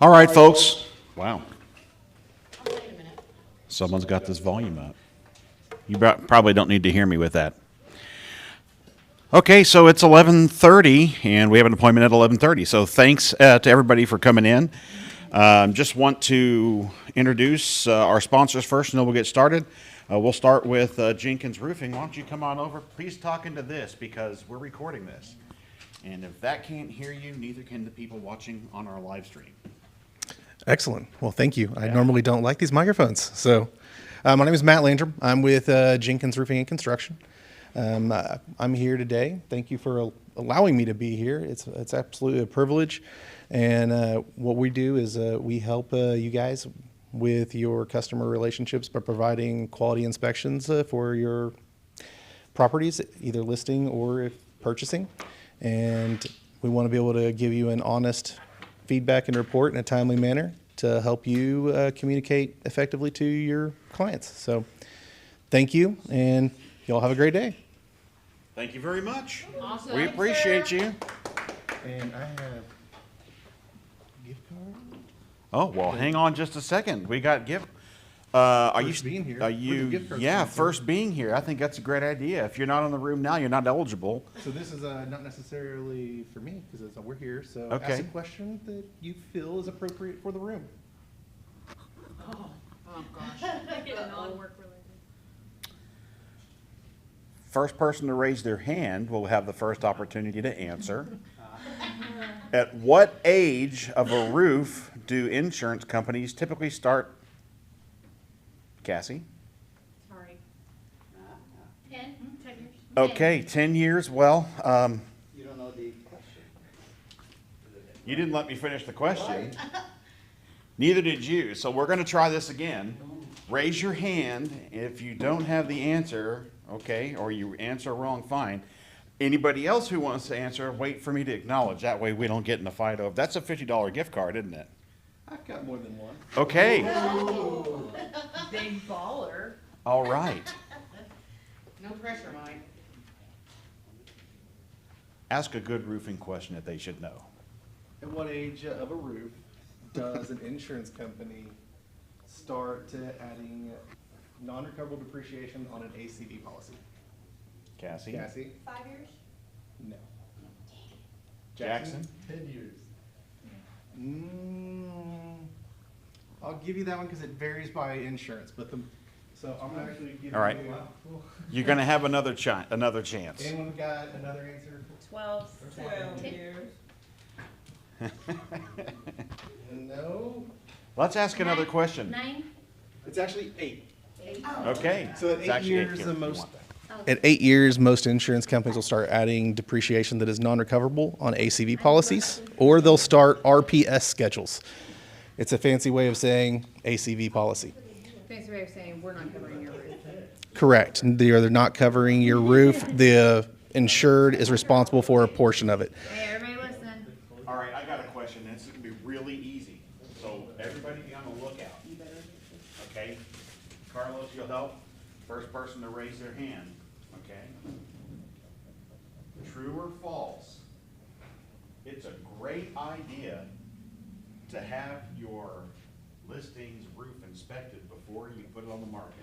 All right, folks. Wow. Wait a minute. Someone's got this volume up. You probably don't need to hear me with that. Okay, so it's 11:30, and we have an appointment at 11:30. So thanks to everybody for coming in. Just want to introduce our sponsors first, and then we'll get started. We'll start with Jenkins Roofing. Why don't you come on over? Please talk into this because we're recording this. And if that can't hear you, neither can the people watching on our live stream. Excellent. Well, thank you. I normally don't like these microphones. So my name is Matt Landrum. I'm with Jenkins Roofing and Construction. I'm here today. Thank you for allowing me to be here. It's absolutely a privilege. And what we do is we help you guys with your customer relationships by providing quality inspections for your properties, either listing or if purchasing. And we want to be able to give you an honest feedback and report in a timely manner to help you communicate effectively to your clients. So thank you, and y'all have a great day. Thank you very much. Awesome. We appreciate you. And I have gift card. Oh, well, hang on just a second. We got gift. Are First being here. Are Where'd the you? gift cards Yeah, come from? first being here. I think that's a great idea. If you're not in the room now, you're not eligible. So this is not necessarily for me because we're here. So Okay. ask a question that you feel is appropriate for the room. Oh gosh. Non-work related. First person to raise their hand will have the first opportunity to answer. At what age of a roof do insurance companies typically start? Cassie? Sorry. 10 10 years. Okay, 10 years. Well, You don't know the question. you didn't let me finish the question. Neither did you. So we're going to try this again. Raise your hand if you don't have the answer, okay, or you answer wrong, fine. Anybody else who wants to answer, wait for me to acknowledge. That way we don't get in a fight over. That's a $50 gift card, isn't it? I've got more than one. Okay. Big baller. All right. No pressure, Mike. Ask a good roofing question that they should know. At what age of a roof does an insurance company start adding non-recoverable depreciation on an ACV policy? Cassie? Cassie? 5 years? No. Jackson? 10 years. I'll give you that one because it varies by insurance, but so I'm gonna actually give All right. you. You're going to have another chance. Anyone got another answer? 12. 12 years. No. Let's ask another question. 9? It's actually 8. Okay. So at It's 8 actually years, here. the You most. want that. At 8 years, most insurance companies will start adding depreciation that is non-recoverable on ACV policies, or they'll start RPS schedules. It's a fancy way of saying ACV policy. Fancy way of saying we're not covering your roof. Correct. They're not covering your roof. The insured is responsible for a portion of it. Hey, everybody listen. All right, I got a question. This is going to be really easy. So everybody be on the lookout. Okay? Carlos, you'll help. First person to raise their hand. Okay? True or false? It's a great idea to have your listings roof inspected before you put it on the market.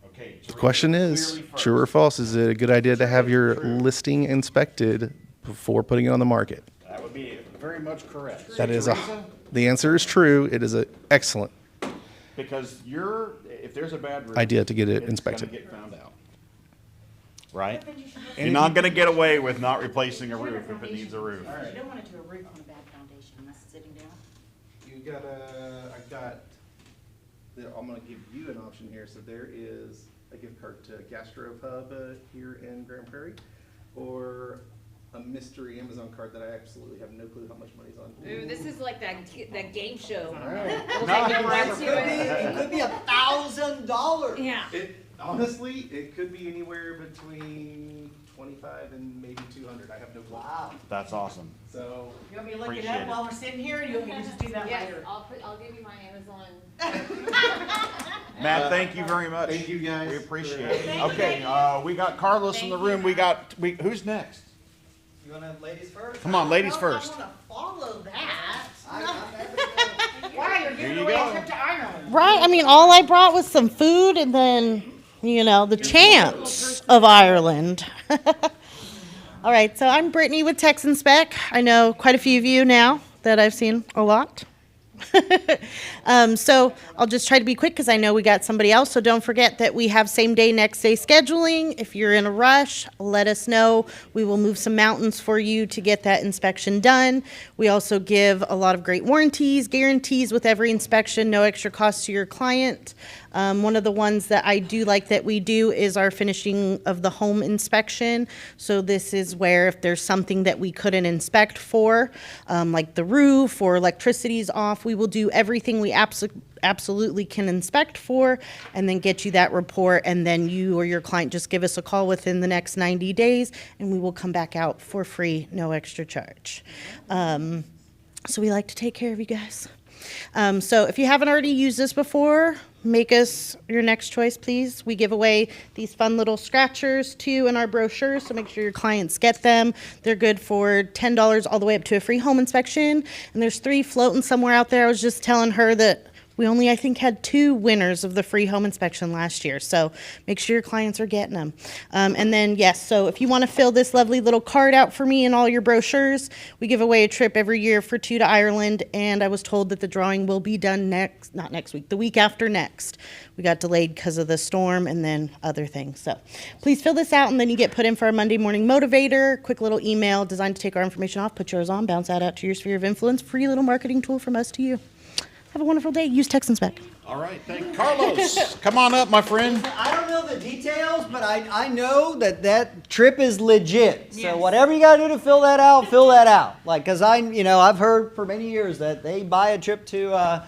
Okay. The question is, true or false, is it a good idea to have your listing inspected before putting it on the market? That would be very much correct. That is Teresa? the answer is true. It is an excellent. Because if there's a bad roof. Idea to get it it's inspected. gonna get found out. Right? You're not gonna get away with not replacing a roof if it needs a roof. You don't want to do a roof on a bad foundation unless it's sitting down. I'm gonna give you an option here. So there is a gift card to Gastropub here in Grand Prairie, or a mystery Amazon card that I absolutely have no clue how much money's on. Ooh, this is like that game show. It could be $1,000. Yeah. Honestly, it could be anywhere between 25 and maybe 200. I have no clue. Wow. That's awesome. So You want me to look it Appreciate up it. while we're sitting here, or you want me to just do that Yes, later? I'll give you my Amazon. Matt, thank you very much. thank you guys. We appreciate for- it. Okay, we got Carlos in the room. Who's next? You want to ladies first? Come on, ladies Well, first. I want to follow that. I'm happy to go. There you Away a go. trip to Ireland. Right? I mean, all I brought was some food and then, the chants of Ireland. All right, so I'm Brittany with Texan Spec. I know quite a few of you now that I've seen a lot. So I'll just try to be quick because I know we got somebody else. So don't forget that we have same day, next day scheduling. If you're in a rush, let us know. We will move some mountains for you to get that inspection done. We also give a lot of great warranties, guarantees with every inspection, no extra cost to your client. One of the ones that I do like that we do is our finishing of the home inspection. So this is where if there's something that we couldn't inspect for, like the roof or electricity's off, we will do everything we absolutely can inspect for and then get you that report. And then you or your client just give us a call within the next 90 days and we will come back out for free, no extra charge. So we like to take care of you guys. So if you haven't already used this before, make us your next choice, please. We give away these fun little scratchers too in our brochures, so make sure your clients get them. They're good for $10 all the way up to a free home inspection. And there's 3 floating somewhere out there. I was just telling her that we only, I think, had 2 winners of the free home inspection last year. So make sure your clients are getting them. And then, yes, so if you want to fill this lovely little card out for me in all your brochures, we give away a trip every year for 2 to Ireland. And I was told that the drawing will be done not next week, the week after next. We got delayed because of the storm and then other things. So please fill this out and then you get put in for our Monday morning motivator. Quick little email designed to take our information off, put yours on, bounce that out to your sphere of influence. Free little marketing tool from us to you. Have a wonderful day. Use Texan Spec. All right, thank you. Carlos, come on up, my friend. I don't know the details, but I know that trip is legit. So whatever you gotta do to fill that out. Like, cause I've heard for many years that they buy a trip to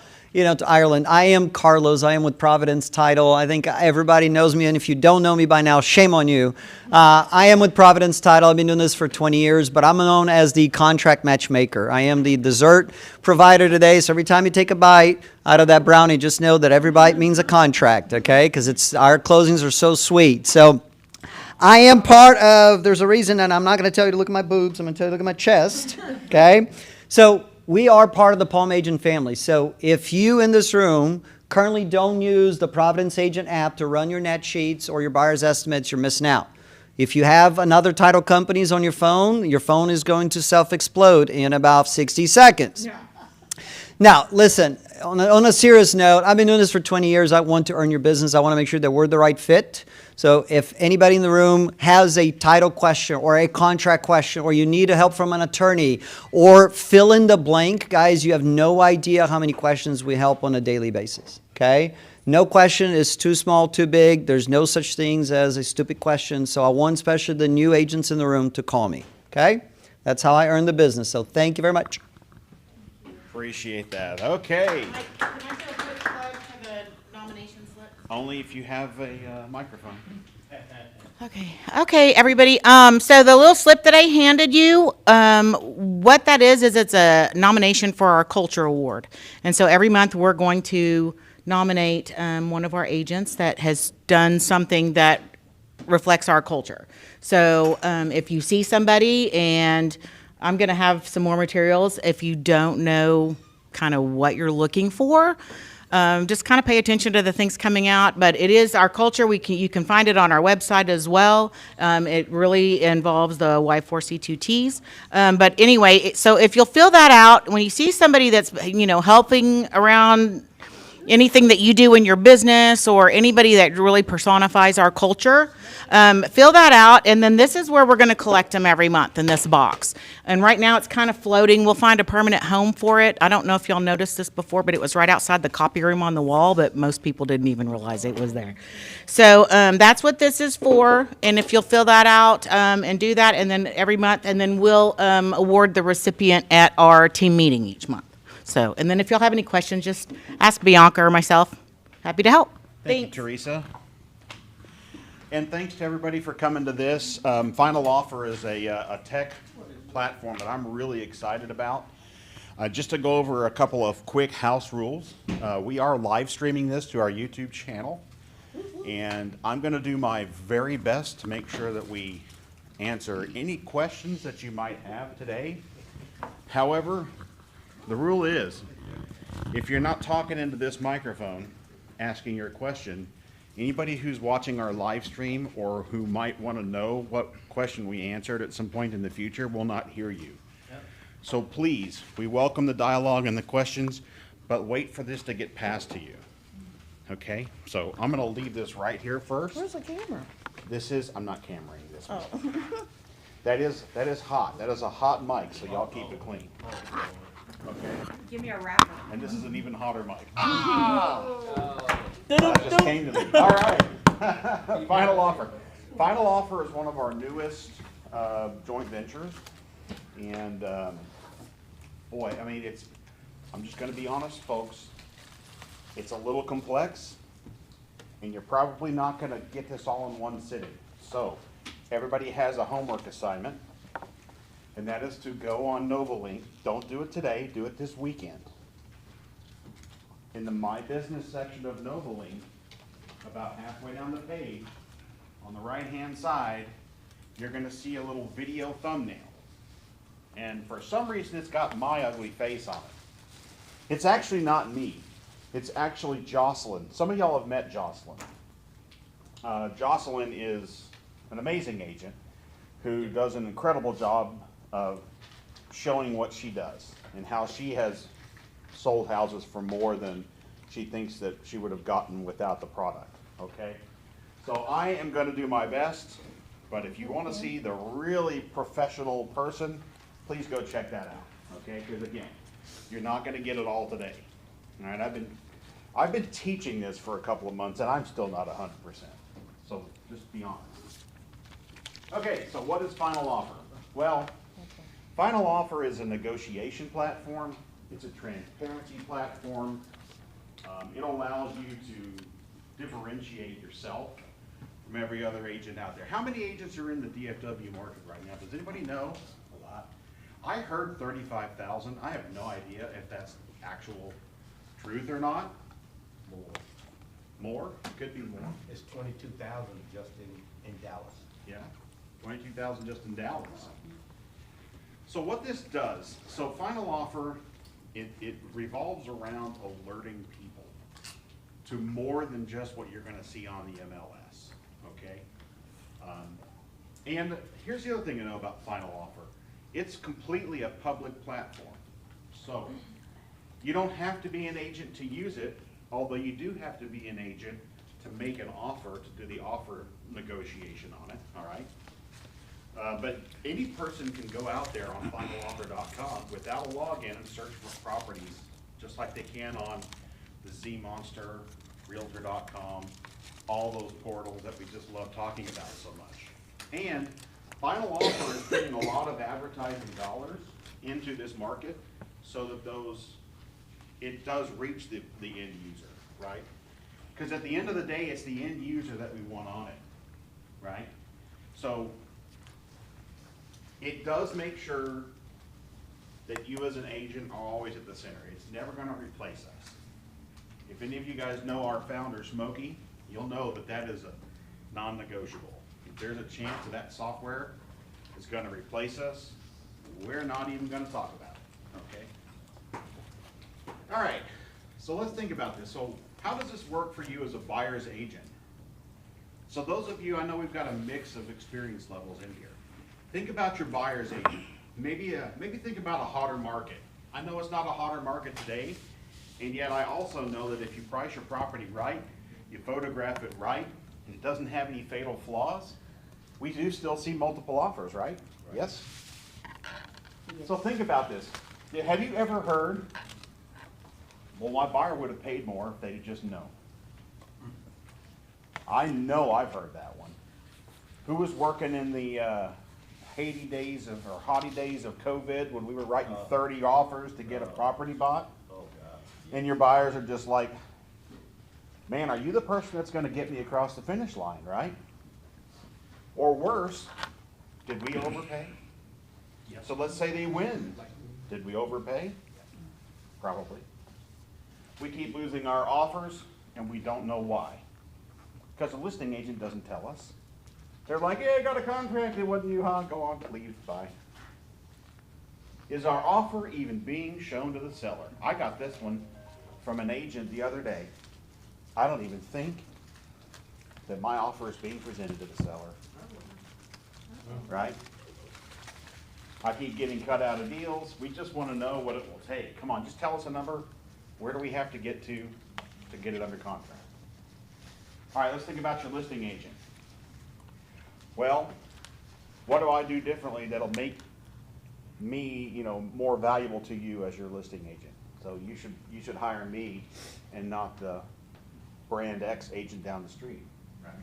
Ireland. I am Carlos. I am with Providence Title. I think everybody knows me, and if you don't know me by now, shame on you. I am with Providence Title. I've been doing this for 20 years, but I'm known as the contract matchmaker. I am the dessert provider today, so every time you take a bite out of that brownie, just know that every bite means a contract, okay? Because our closings are so sweet. So I am part of, there's a reason, and I'm not going to tell you to look at my boobs. I'm going to tell you to look at my chest, okay? So we are part of the Palm Agent family. So if you in this room currently don't use the Providence Agent app to run your net sheets or your buyer's estimates, you're missing out. If you have another title companies on your phone is going to self-explode in about 60 seconds. Yeah. Now, listen, on a serious note, I've been doing this for 20 years. I want to earn your business. I want to make sure that we're the right fit. So if anybody in the room has a title question or a contract question or you need help from an attorney or fill in the blank, guys, you have no idea how many questions we help on a daily basis, okay? No question is too small, too big. There's no such things as a stupid question. So I want especially the new agents in the room to call me, okay? That's how I earn the business. So thank you very much. Appreciate that. Okay. Can I do a quick plug for the nomination slip? Only if you have a microphone. Okay, everybody. So the little slip that I handed you, what that is it's a nomination for our Culture Award. And so every month we're going to nominate one of our agents that has done something that reflects our culture. So if you see somebody, and I'm going to have some more materials, if you don't know kind of what you're looking for, just kind of pay attention to the things coming out. But it is our culture. You can find it on our website as well. It really involves the Y4C2Ts. But anyway, so if you'll fill that out, when you see somebody that's helping around anything that you do in your business or anybody that really personifies our culture, fill that out, and then this is where we're going to collect them every month in this box. And right now it's kind of floating. We'll find a permanent home for it. I don't know if y'all noticed this before, but it was right outside the copy room on the wall, but most people didn't even realize it was there. So that's what this is for, and if you'll fill that out and do that, and then every month, and then we'll award the recipient at our team meeting each month. So, and then if y'all have any questions, just ask Bianca or myself. Happy to help. Thank you, Teresa. And thanks to everybody for coming to this. Final Offer is a tech platform that I'm really excited about. Just to go over a couple of quick house rules. We are live streaming this to our YouTube channel. And I'm going to do my very best to make sure that we answer any questions that you might have today. However, the rule is, If you're not talking into this microphone, asking your question, anybody who's watching our live stream or who might want to know what question we answered at some point in the future will not hear you. So please, we welcome the dialogue and the questions, but wait for this to get passed to you. Okay? So I'm gonna leave this right here first. Where's the camera? This is, I'm not cameraing this one. That is hot. That is a hot mic, so y'all keep it clean. Okay? Give me a wrapper. And this is an even hotter mic. That just came to me. All right. Final offer. Final offer is one of our newest joint ventures. And boy, I mean, I'm just gonna be honest, folks. It's a little complex, and you're probably not gonna get this all in one sitting. So, everybody has a homework assignment, and that is to go on Novalink. Don't do it today, do it this weekend. In the My Business section of Novalink, about halfway down the page, on the right-hand side, you're gonna see a little video thumbnail. And for some reason, it's got my ugly face on it. It's actually not me. It's actually Jocelyn. Some of y'all have met Jocelyn. Jocelyn is an amazing agent who does an incredible job of showing what she does and how she has sold houses for more than she thinks that she would have gotten without the product, okay? So I am gonna do my best, but if you wanna see the really professional person, please go check that out, okay? Because again, you're not gonna get it all today. All right, I've been teaching this for a couple of months and I'm still not 100%. So just be honest. Okay, so what is Final Offer? Well, Final Offer is a negotiation platform. It's a transparency platform. It allows you to differentiate yourself from every other agent out there. How many agents are in the DFW market right now? Does anybody know? A lot. I heard 35,000. I have no idea if that's actual truth or not. More? Could be more. It's 22,000 just in Dallas. Yeah, 22,000 just in Dallas. So what this does, so Final Offer, it revolves around alerting people to more than just what you're gonna see on the MLS, okay? And here's the other thing to know about Final Offer. It's completely a public platform. So you don't have to be an agent to use it, although you do have to be an agent to make an offer, to do the offer negotiation on it, all right? But any person can go out there on finaloffer.com without a login and search for properties, just like they can on the Z-Monster, Realtor.com, all those portals that we just love talking about so much. And Final Offer is putting a lot of advertising dollars into this market so that it does reach the end user, right? Because at the end of the day, it's the end user that we want on it, right? So it does make sure that you as an agent are always at the center. It's never gonna replace us. If any of you guys know our founder, Smokey, you'll know that that is a non-negotiable. If there's a chance that that software is gonna replace us, we're not even gonna talk about it, okay? All right, so let's think about this. So how does this work for you as a buyer's agent? So those of you, I know we've got a mix of experience levels in here. Think about your buyer's agent. Maybe think about a hotter market. I know it's not a hotter market today, and yet I also know that if you price your property right, you photograph it right, and it doesn't have any fatal flaws, we do still see multiple offers, right? Yes? So think about this. Have you ever heard, well, my buyer would have paid more if they'd just known? I know I've heard that one. Who was working in the haughty days of COVID when we were writing 30 offers to get a property bought? Oh, God. And your buyers are just like, man, are you the person that's gonna get me across the finish line, right? Or worse, did we overpay? So let's say they win. Did we overpay? Probably. We keep losing our offers and we don't know why. Because the listing agent doesn't tell us. They're like, yeah, I got a contract, it wasn't you, huh? Go on, leave, bye. Is our offer even being shown to the seller? I got this one. from an agent the other day, I don't even think that my offer is being presented to the seller. Right? I keep getting cut out of deals. We just want to know what it will take. Come on, just tell us a number. Where do we have to get to get it under contract? All right, let's think about your listing agent. Well, what do I do differently that'll make me, more valuable to you as your listing agent? So you should hire me and not the brand X agent down the street. Right.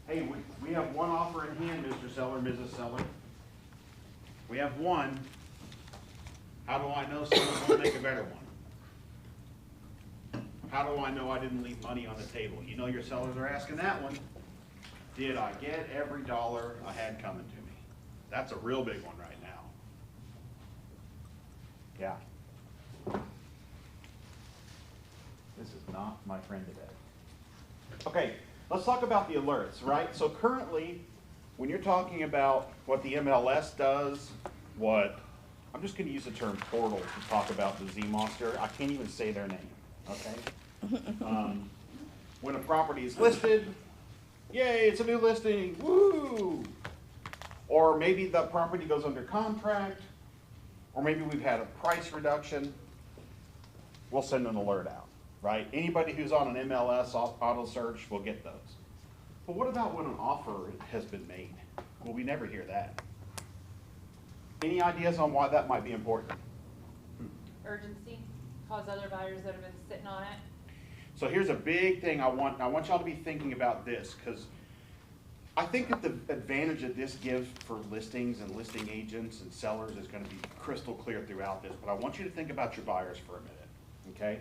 Hey, we have one offer in hand, Mr. Seller, Mrs. Seller. We have one. How do I know someone's gonna make a better one? How do I know I didn't leave money on the table? You know your sellers are asking that one. Did I get every dollar I had coming to me? That's a real big one right now. Yeah. This is not my friend today. Okay, let's talk about the alerts, right? So currently, when you're talking about what the MLS does, I'm just gonna use the term portal to talk about the Z-Monster. I can't even say their name, okay? When a property is listed, yay, it's a new listing, woo! Or maybe the property goes under contract, or maybe we've had a price reduction, we'll send an alert out, right? Anybody who's on an MLS auto search will get those. But what about when an offer has been made? Well, we never hear that. Any ideas on why that might be important? Urgency, cause other buyers that have been sitting on it. So here's a big thing I want y'all to be thinking about this, because I think that the advantage that this gives for listings and listing agents and sellers is going to be crystal clear throughout this, but I want you to think about your buyers for a minute, okay?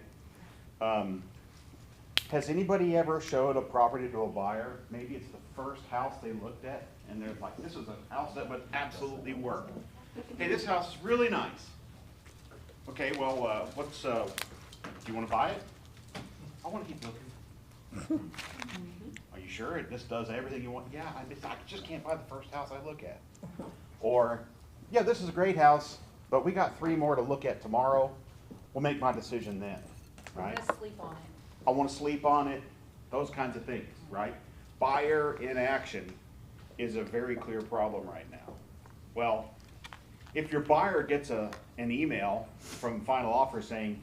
Has anybody ever showed a property to a buyer? Maybe it's the first house they looked at, and they're like, this is a house that would absolutely work. Hey, this house is really nice. Okay, well, do you want to buy it? I want to keep looking. Are you sure this does everything you want? Yeah, I just can't buy the first house I look at. Or, yeah, this is a great house, but we got 3 more to look at tomorrow. We'll make my decision then, right? I'm gonna sleep on it. I want to sleep on it, those kinds of things, right? Buyer inaction is a very clear problem right now. Well, if your buyer gets an email from Final Offer saying,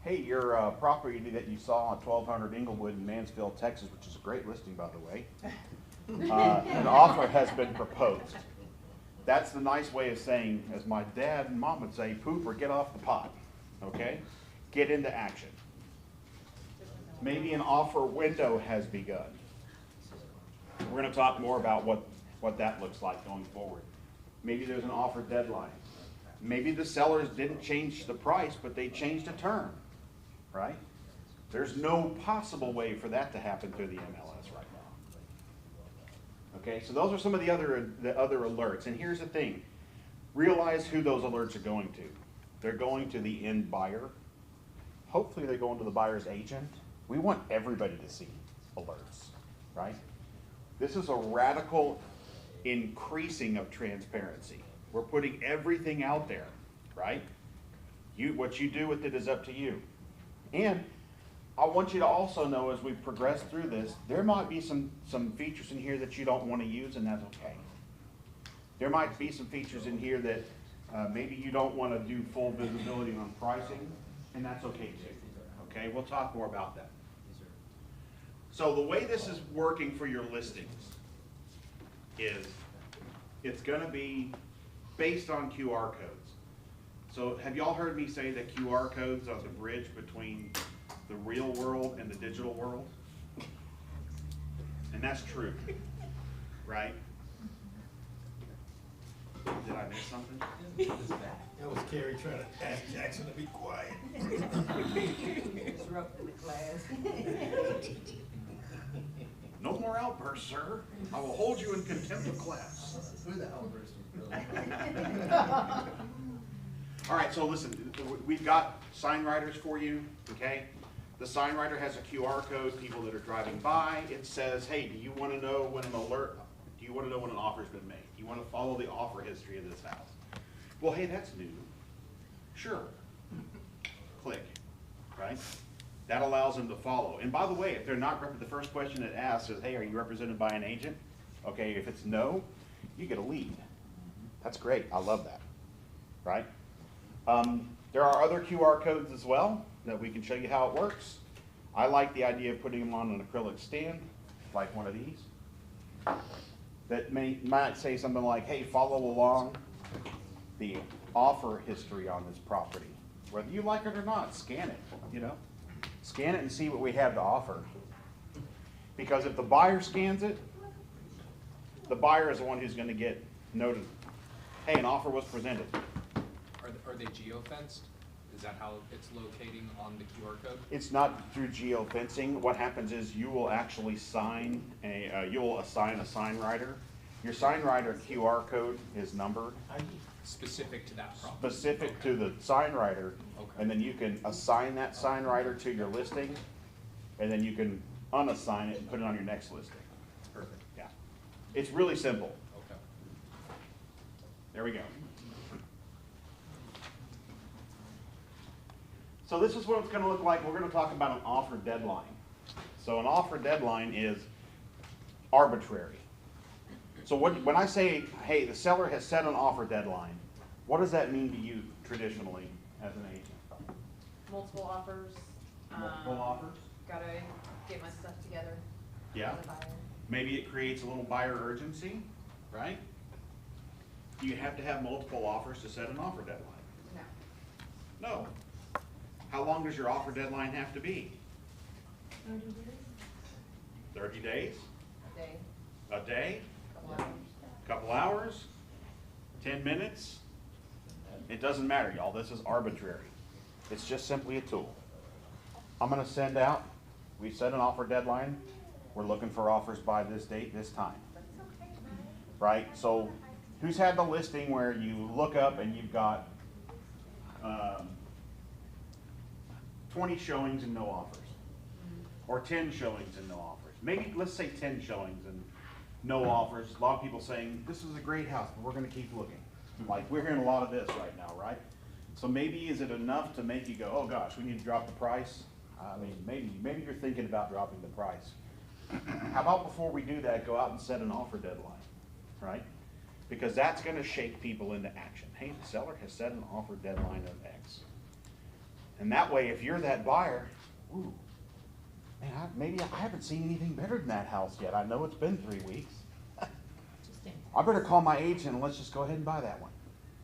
hey, your property that you saw on 1200 Inglewood in Mansfield, Texas, which is a great listing, by the way, an offer has been proposed. That's the nice way of saying, as my dad and mom would say, poop or get off the pot, okay? Get into action. Maybe an offer window has begun. We're going to talk more about what that looks like going forward. Maybe there's an offer deadline. Maybe the sellers didn't change the price, but they changed a term, right? There's no possible way for that to happen through the MLS right now. Okay, so those are some of the other alerts. And here's the thing. Realize who those alerts are going to. They're going to the end buyer. Hopefully they're going to the buyer's agent. We want everybody to see alerts, right? This is a radical increasing of transparency. We're putting everything out there, right? What you do with it is up to you. And I want you to also know, as we progress through this, there might be some features in here that you don't want to use, and that's okay. There might be some features in here that maybe you don't want to do full visibility on pricing, and that's okay too. Okay, we'll talk more about that. So the way this is working for your listings is it's going to be based on QR codes. So have y'all heard me say that QR codes are the bridge between the real world and the digital world? And that's true, right? Did I miss something? That was Carrie trying to ask Jackson to be quiet. Disrupting the class. No more outbursts, sir. I will hold you in contempt of class. Who the outburst was All right, so listen, we've got sign writers for you, okay? The sign writer has a QR code, people that are driving by, it says, hey, do you want to know when an offer's been made? Do you want to follow the offer history of this house? Well, hey, that's new. Sure. Click. right? That allows them to follow. And by the way, if they're not, the first question it asks is, hey, are you represented by an agent? Okay, if it's no, you get a lead. That's great, I love that, right? There are other QR codes as well that we can show you how it works. I like the idea of putting them on an acrylic stand, like one of these, that might say something like, hey, follow along the offer history on this property. Whether you like it or not, scan it, you know? Scan it and see what we have to offer. Because if the buyer scans it, the buyer is the one who's gonna get noted. Hey, an offer was presented. Are they geo-fenced? Is that how it's locating on the QR code? It's not through geofencing. What happens is you will actually sign you will assign a sign writer. Your sign writer QR code is numbered, Specific to that property? specific to the sign writer. Okay. And then you can assign that sign writer to your listing, and then you can unassign it and put it on your next listing. Perfect. Yeah. It's really simple. Okay. There we go. So this is what it's gonna look like. We're gonna talk about an offer deadline. So an offer deadline is arbitrary. So when I say, hey, the seller has set an offer deadline, what does that mean to you traditionally as an agent? Multiple offers. Multiple offers? Gotta get my stuff together. Yeah. as a buyer. Maybe it creates a little buyer urgency, right? Do you have to have multiple offers to set an offer deadline? No. No. How long does your offer deadline have to be? 30 days? A day, A day? couple hours. Couple hours? 10 minutes? It doesn't matter, y'all. This is arbitrary. It's just simply a tool. I'm gonna send out, we set an offer deadline. We're looking for offers by this date, this time. Right? So who's had the listing where you look up and you've got 20 showings and no offers? Or 10 showings and no offers? Maybe, let's say 10 showings and no offers. A lot of people saying, this is a great house, but we're gonna keep looking. Like, we're hearing a lot of this right now, right? So maybe is it enough to make you go, oh gosh, we need to drop the price? I mean, maybe you're thinking about dropping the price. How about before we do that, go out and set an offer deadline, right? Because that's gonna shake people into action. Hey, the seller has set an offer deadline of X. And that way, if you're that buyer, ooh, man, maybe I haven't seen anything better than that house yet. I know it's been 3 weeks. I better call my agent and let's just go ahead and buy that one,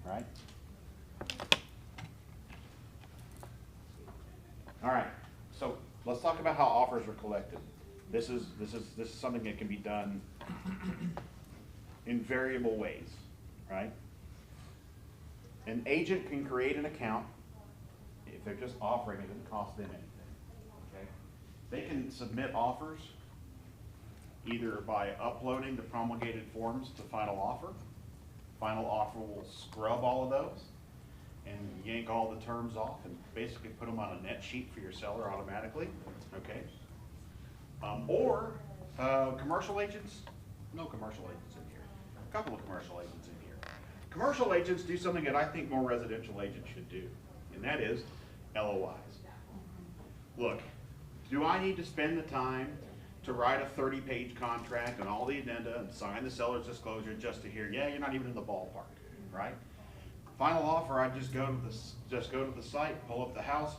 right? All right, so let's talk about how offers are collected. This is something that can be done in variable ways, right? An agent can create an account. If they're just offering, it doesn't cost them anything, okay? They can submit offers either by uploading the promulgated forms to Final Offer. Final Offer will scrub all of those and yank all the terms off and basically put them on a net sheet for your seller automatically, okay? Or commercial agents, no commercial agents in here. A couple of commercial agents in here. Commercial agents do something that I think more residential agents should do, and that is LOIs. Look, do I need to spend the time to write a 30-page contract and all the addenda and sign the seller's disclosure just to hear, yeah, you're not even in the ballpark, right? Final Offer, I just go to the site, pull up the house,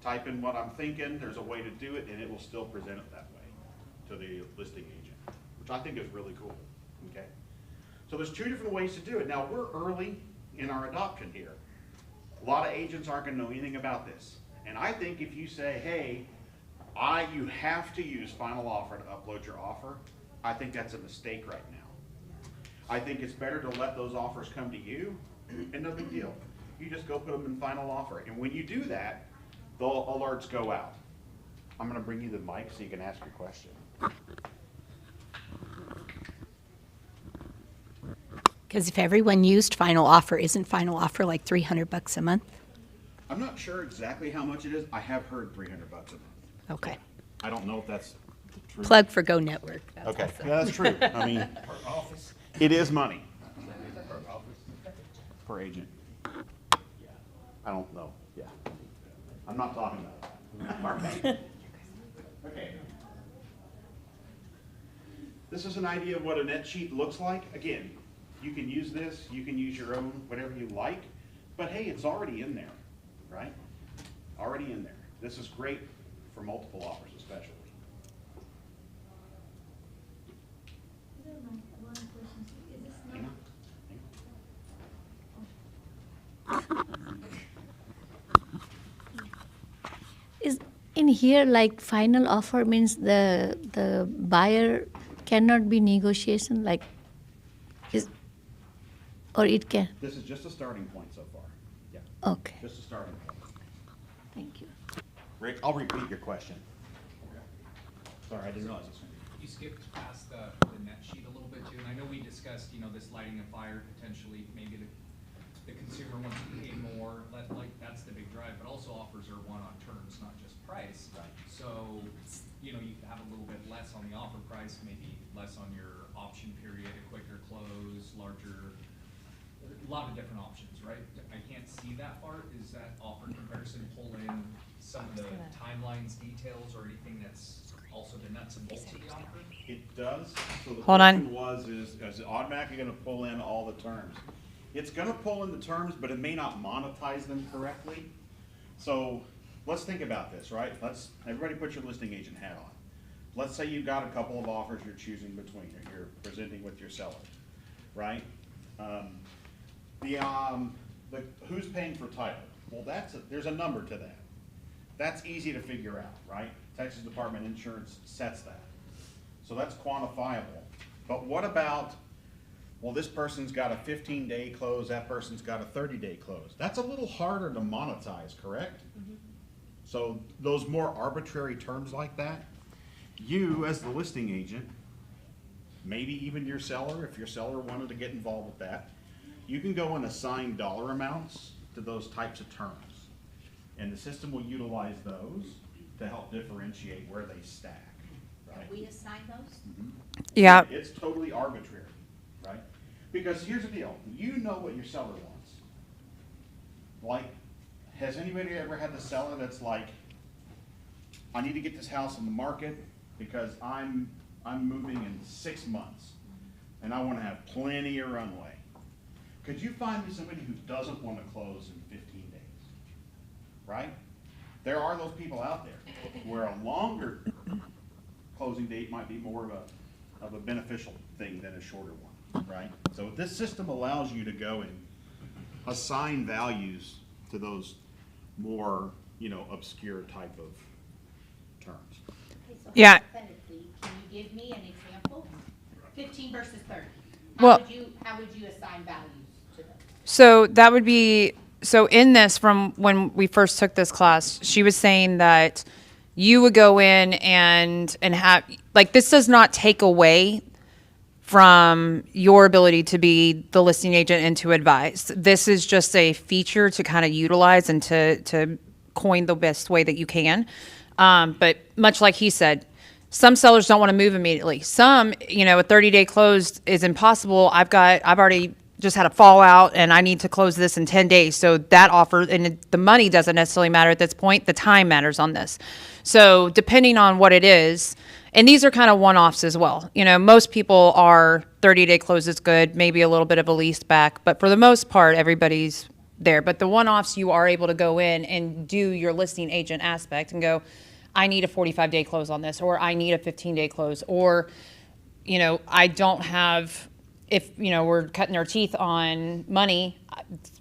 type in what I'm thinking, there's a way to do it, and it will still present it that way to the listing agent, which I think is really cool, okay? So there's 2 different ways to do it. Now, we're early in our adoption here. A lot of agents aren't gonna know anything about this. And I think if you say, hey, you have to use Final Offer to upload your offer, I think that's a mistake right now. I think it's better to let those offers come to you, and no big deal. You just go put them in Final Offer. And when you do that, the alerts go out. I'm gonna bring you the mic so you can ask your question. Because if everyone used Final Offer, isn't Final Offer like $300 a month? I'm not sure exactly how much it is. I have heard $300 a month. Okay. I don't know if that's the truth. Plug for Go Network. That's Okay, awesome. yeah, that's true. I mean, it is money. Per agent. I don't know, yeah. I'm not talking about that, Okay. Okay. This is an idea of what a net sheet looks like. Again, you can use this, you can use your own, whatever you like, but hey, it's already in there, right? Already in there. This is great for multiple offers especially. Hang on. Is in here like final offer means the buyer cannot be negotiation like is or it can. This is just a starting point so far. Yeah, Okay, just a starting point. thank you. Rick, I'll repeat your question. Sorry, I didn't realize this. You skipped past the net sheet a little bit too, and I know we discussed, you know, this lighting a fire potentially, maybe the consumer wants to pay more, like, that's the big drive, but also offers are one on terms, not just price. Right. So, you know, you have a little bit less on the offer price, maybe less on your option period, a quicker close, larger, a lot of different options, right? I can't see that part. Is that offer comparison pull in some of the timelines, details, or anything that's also the nuts and bolts of the offer? It does. So the Hold on. question is it automatically gonna pull in all the terms? It's gonna pull in the terms, but it may not monetize them correctly. So let's think about this, right? Everybody put your listing agent hat on. Let's say you've got a couple of offers you're choosing between, or you're presenting with your seller, right? Who's paying for title? Well, there's a number to that. That's easy to figure out, right? Texas Department of Insurance sets that. So that's quantifiable. But what about, well, this person's got a 15-day close, that person's got a 30-day close. That's a little harder to monetize, correct? So those more arbitrary terms like that, you as the listing agent, maybe even your seller, if your seller wanted to get involved with that, you can go and assign dollar amounts to those types of terms. And the system will utilize those to help differentiate where they stack, right? We assign those? Yeah. It's totally arbitrary, right? Because here's the deal, you know what your seller wants. Like, has anybody ever had the seller that's like, I need to get this house on the market because I'm moving in 6 months and I wanna have plenty of runway. Could you find me somebody who doesn't wanna close in 15 days? Right? There are those people out there where a longer closing date might be more of a beneficial thing than a shorter one, right? So this system allows you to go and assign values to those more, obscure type of terms. Okay, so Yeah. hypothetically, can you give me an example? 15 versus 30. Well- How would you assign values to them? So that would be, so in this, from when we first took this class, she was saying that you would go in and have, like, this does not take away from your ability to be the listing agent and to advise. This is just a feature to kind of utilize and to coin the best way that you can. But much like he said, some sellers don't want to move immediately. Some, a 30-day close is impossible. I've already just had a fallout and I need to close this in 10 days. So that offer, and the money doesn't necessarily matter at this point, the time matters on this. So depending on what it is, and these are kind of one-offs as well. Most people are 30-day close is good, maybe a little bit of a lease back, but for the most part, everybody's there. But the one-offs, you are able to go in and do your listing agent aspect and go, I need a 45-day close on this, or I need a 15-day close, or, I don't have, if, we're cutting our teeth on money,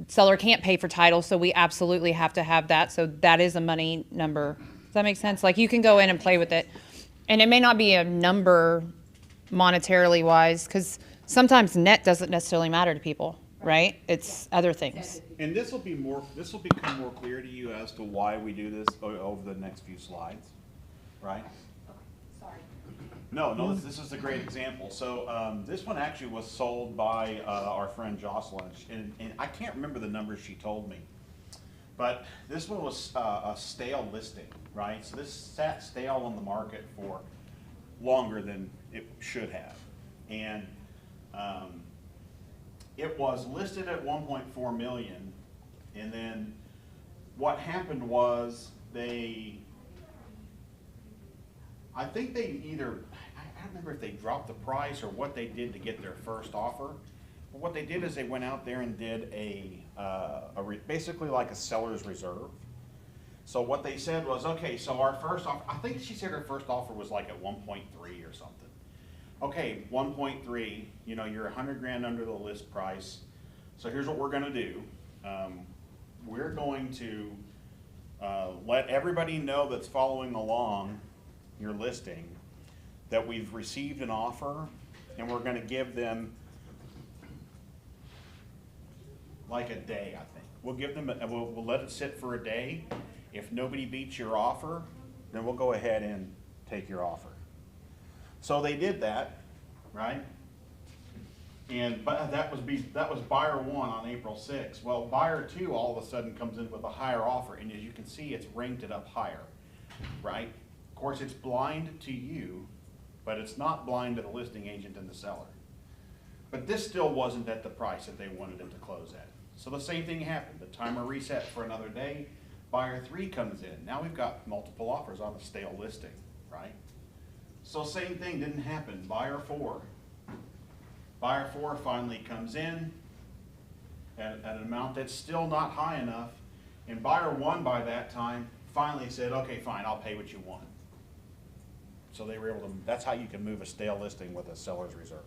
seller can't pay for title, so we absolutely have to have that. So that is a money number. Does that make sense? Like, you can go in and play with it. And it may not be a number monetarily wise, because sometimes net doesn't necessarily matter to people, right? It's other things. And this will become more clear to you as to why we do this over the next few slides, right? Sorry. No, this is a great example. So this one actually was sold by our friend Jocelyn, and I can't remember the numbers she told me, but this one was a stale listing, right? So this sat stale on the market for longer than it should have, and it was listed at 1.4 million, and then what happened was they I think they either, I don't remember if they dropped the price or what they did to get their first offer. But what they did is they went out there and did basically like a seller's reserve. So what they said was, okay, so our first offer, I think she said her first offer was like at 1.3 or something. Okay, 1.3, you know, you're 100 grand under the list price. So here's what we're gonna do. We're going to let everybody know that's following along your listing that we've received an offer, and we're gonna give them like a day, I think. We'll give them, we'll let it sit for a day. If nobody beats your offer, then we'll go ahead and take your offer. So they did that, right? But that was buyer 1 on April 6th. Well, buyer 2 all of a sudden comes in with a higher offer, and as you can see, it's ranked it up higher, right? Of course, it's blind to you, but it's not blind to the listing agent and the seller. But this still wasn't at the price that they wanted it to close at. So the same thing happened. The timer reset for another day. Buyer 3 comes in. Now we've got multiple offers on a stale listing, right? So same thing didn't happen. Buyer 4. Buyer 4 finally comes in at an amount that's still not high enough. And buyer 1 by that time finally said, okay, fine, I'll pay what you want. So they were able to, that's how you can move a stale listing with a seller's reserve.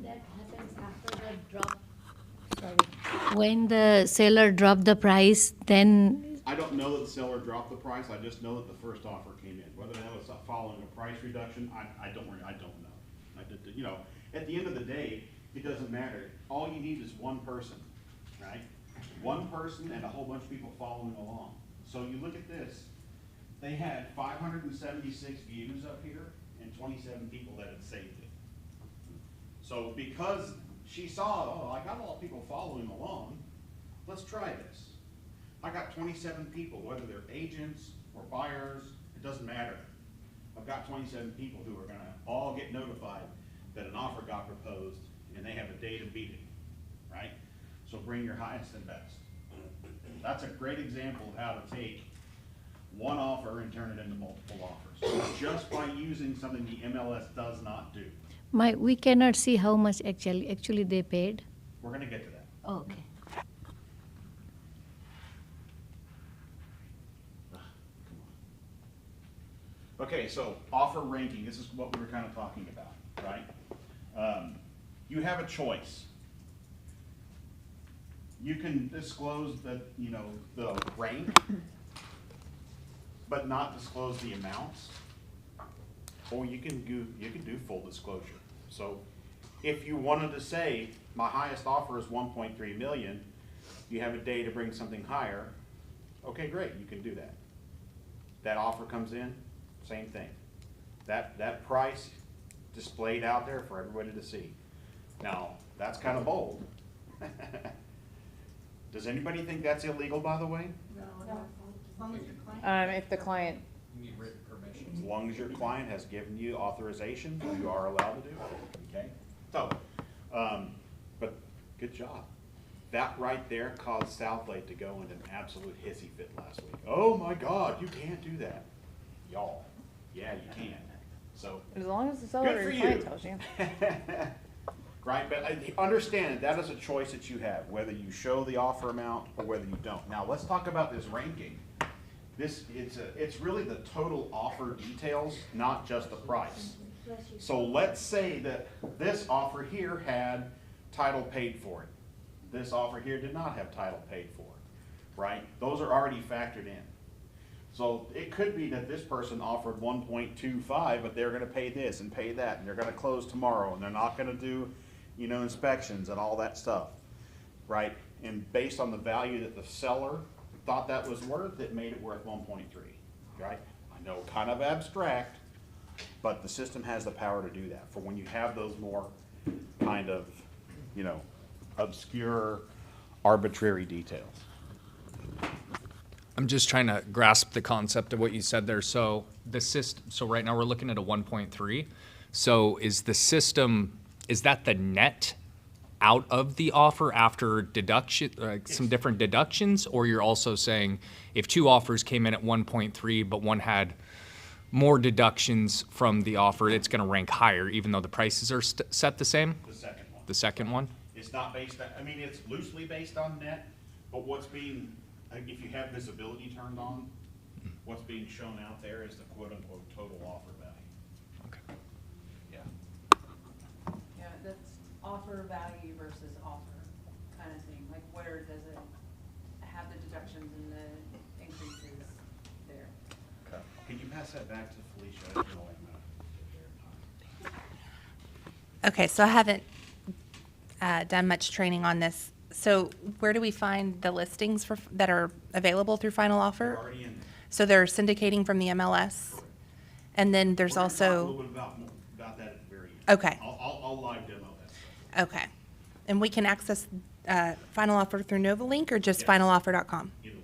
That happens after the drop. Sorry. When the seller dropped the price, then I don't know that the seller dropped the price, I just know that the first offer came in. Whether that was following a price reduction, I don't know. You know, at the end of the day, it doesn't matter. All you need is one person, right? One person and a whole bunch of people following along. So you look at this, they had 576 views up here and 27 people that had saved it. So because she saw, oh, I got a lot of people following along, let's try this. I got 27 people, whether they're agents or buyers, it doesn't matter. I've got 27 people who are gonna all get notified that an offer got proposed and they have a day to beat it, right? So bring your highest and best. That's a great example of how to take one offer and turn it into multiple offers, just by using something the MLS does not do. we cannot see how much actually they paid. We're gonna get to that. Oh, okay. Okay, so offer ranking, this is what we were kind of talking about, right? You have a choice. You can disclose the rank, but not disclose the amounts. Or you can do full disclosure. So if you wanted to say, my highest offer is 1.3 million, you have a day to bring something higher, okay, great, you can do that. That offer comes in, same thing. That price displayed out there for everybody to see. Now, that's kind of bold. Does anybody think that's illegal, by the way? If the client, You need written permission. As long as your client has given you authorization, you are allowed to do it, okay? So, but good job. That right there caused Southlake to go into an absolute hissy fit last week. Oh my God, you can't do that. Y'all, yeah, you can. So, as long as the good seller for or you. client tells you. Right, but understand that is a choice that you have, whether you show the offer amount or whether you don't. Now, let's talk about this ranking. It's really the total offer details, not just the price. So let's say that this offer here had title paid for it. This offer here did not have title paid for it, right? Those are already factored in. So it could be that this person offered 1.25, but they're gonna pay this and pay that, and they're gonna close tomorrow, and they're not gonna do, inspections and all that stuff, right? And based on the value that the seller thought that was worth, it made it worth 1.3, right? I know, kind of abstract, but the system has the power to do that for when you have those more kind of, obscure, arbitrary details. I'm just trying to grasp the concept of what you said there. So the system, so right now we're looking at a 1.3. So is the system, is that the net out of the offer after deduction, some different deductions? Or you're also saying if two offers came in at 1.3, but one had more deductions from the offer, it's going to rank higher, even though the prices are set the same? The second one. The second one? It's not based on, I mean, it's loosely based on net, but what's being, if you have visibility turned on, what's being shown out there is the quote-unquote total offer value. Okay. Yeah. Yeah, that's offer value versus offer kind of thing, like where does it have the deductions and the increases there? Can you pass that back to Felicia? I don't know why I'm not- Okay, so I haven't done much training on this. So where do we find the listings for, that are available through Final They're Offer? already in there. So they're syndicating from the MLS? And then there's We're gonna talk a also, little bit about that at the very end. Okay. I'll live demo that stuff. okay. And we can access Final Offer through NovaLink or just Yes. finaloffer.com? Either one.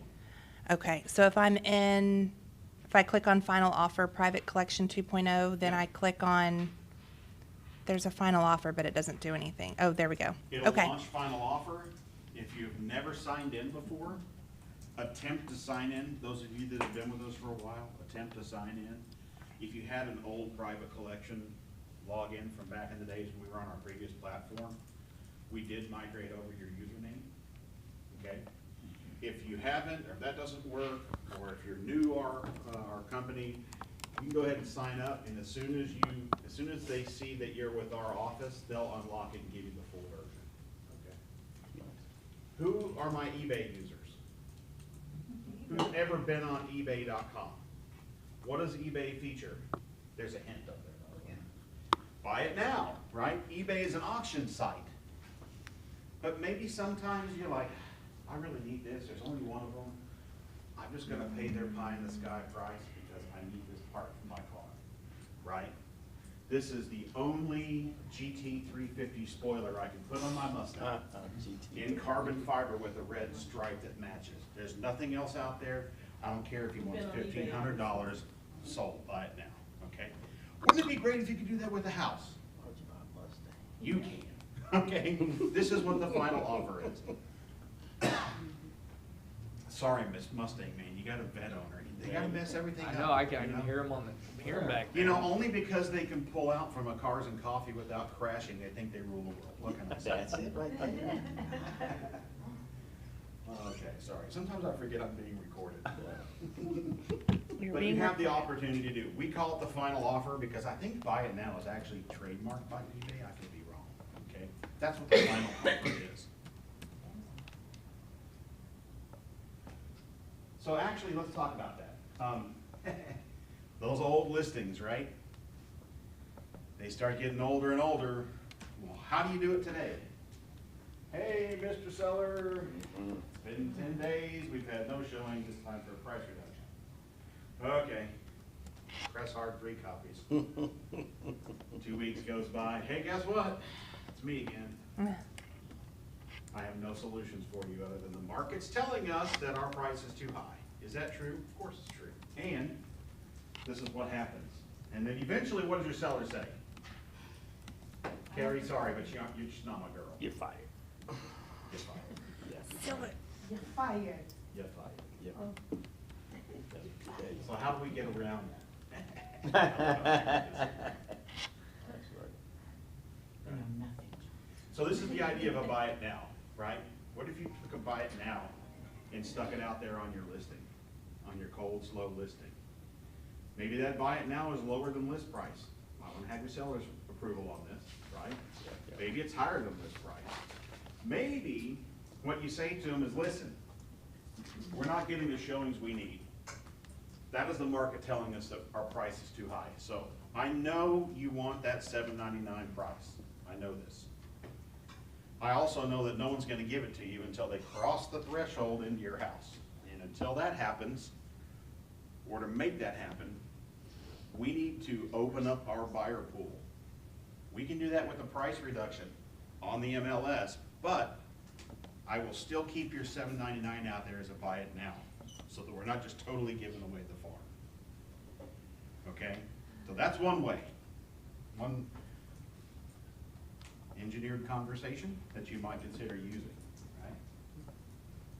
Okay, so if I click on Final Offer Private Collection 2.0, then I click on, there's a Final Offer, but it doesn't do anything. Oh, there we go. It'll Okay. launch final offer. If you've never signed in before, attempt to sign in. Those of you that have been with us for a while, attempt to sign in. If you had an old private collection login from back in the days when we were on our previous platform, we did migrate over your username, okay? If you haven't, or if that doesn't work, or if you're new to our company, you can go ahead and sign up, and as soon as they see that you're with our office, they'll unlock it and give you the full version, okay? Who are my eBay users? Who's ever been on eBay.com? What does eBay feature? There's a hint up there. Buy it now, right? eBay is an auction site. But maybe sometimes you're like, I really need this, there's only one of them. I'm just gonna pay their pie in the sky price because I need this part for my car, right? This is the only GT350 spoiler I can put on my Mustang in carbon fiber with a red stripe that matches. There's nothing else out there. I don't care if you want $1,500, sold, buy it now, okay? Wouldn't it be great if you could do that with a house? You can, okay? This is what the final offer is. Sorry, Miss Mustang man, you got a vet owner. They gotta mess everything up. I know, I you can know? hear him hear him back You know, only because they can pull out from a Cars and Coffee without crashing, they think they rule the world. What can I say? That's it right there. Okay, sorry. Sometimes I forget I'm being recorded. You're But being you have the opportunity to do. We call it the final offer because I think buy it now is actually trademarked by eBay. I could be wrong, okay? That's what the final offer is. So actually, let's talk about that. Those old listings, right? They start getting older and older. Well, how do you do it today? Hey, Mr. Seller, it's been 10 days, we've had no showings, it's time for a price reduction. Okay, press hard, 3 copies. 2 weeks goes by, hey, guess what? It's me again. I have no solutions for you other than the market's telling us that our price is too high. Is that true? Of course it's true. And this is what happens. And then eventually, what does your seller say? Carrie, sorry, but you're just not my girl. You're fired. You're fired. You're fired. You're fired. Yep. So how do we get around that? So this is the idea of a buy it now, right? What if you took a buy it now and stuck it out there on your listing, on your cold, slow listing? Maybe that buy it now is lower than list price. Might want to have your seller's approval on this, right? Maybe it's higher than list price. Maybe what you say to them is, listen, we're not getting the showings we need. That is the market telling us that our price is too high. So I know you want that $799 price. I know this. I also know that no one's going to give it to you until they cross the threshold into your house. And until that happens, or to make that happen, we need to open up our buyer pool. We can do that with a price reduction on the MLS, but I will still keep your $799 out there as a buy it now, so that we're not just totally giving away the farm. Okay? So that's one way. One engineered conversation that you might consider using,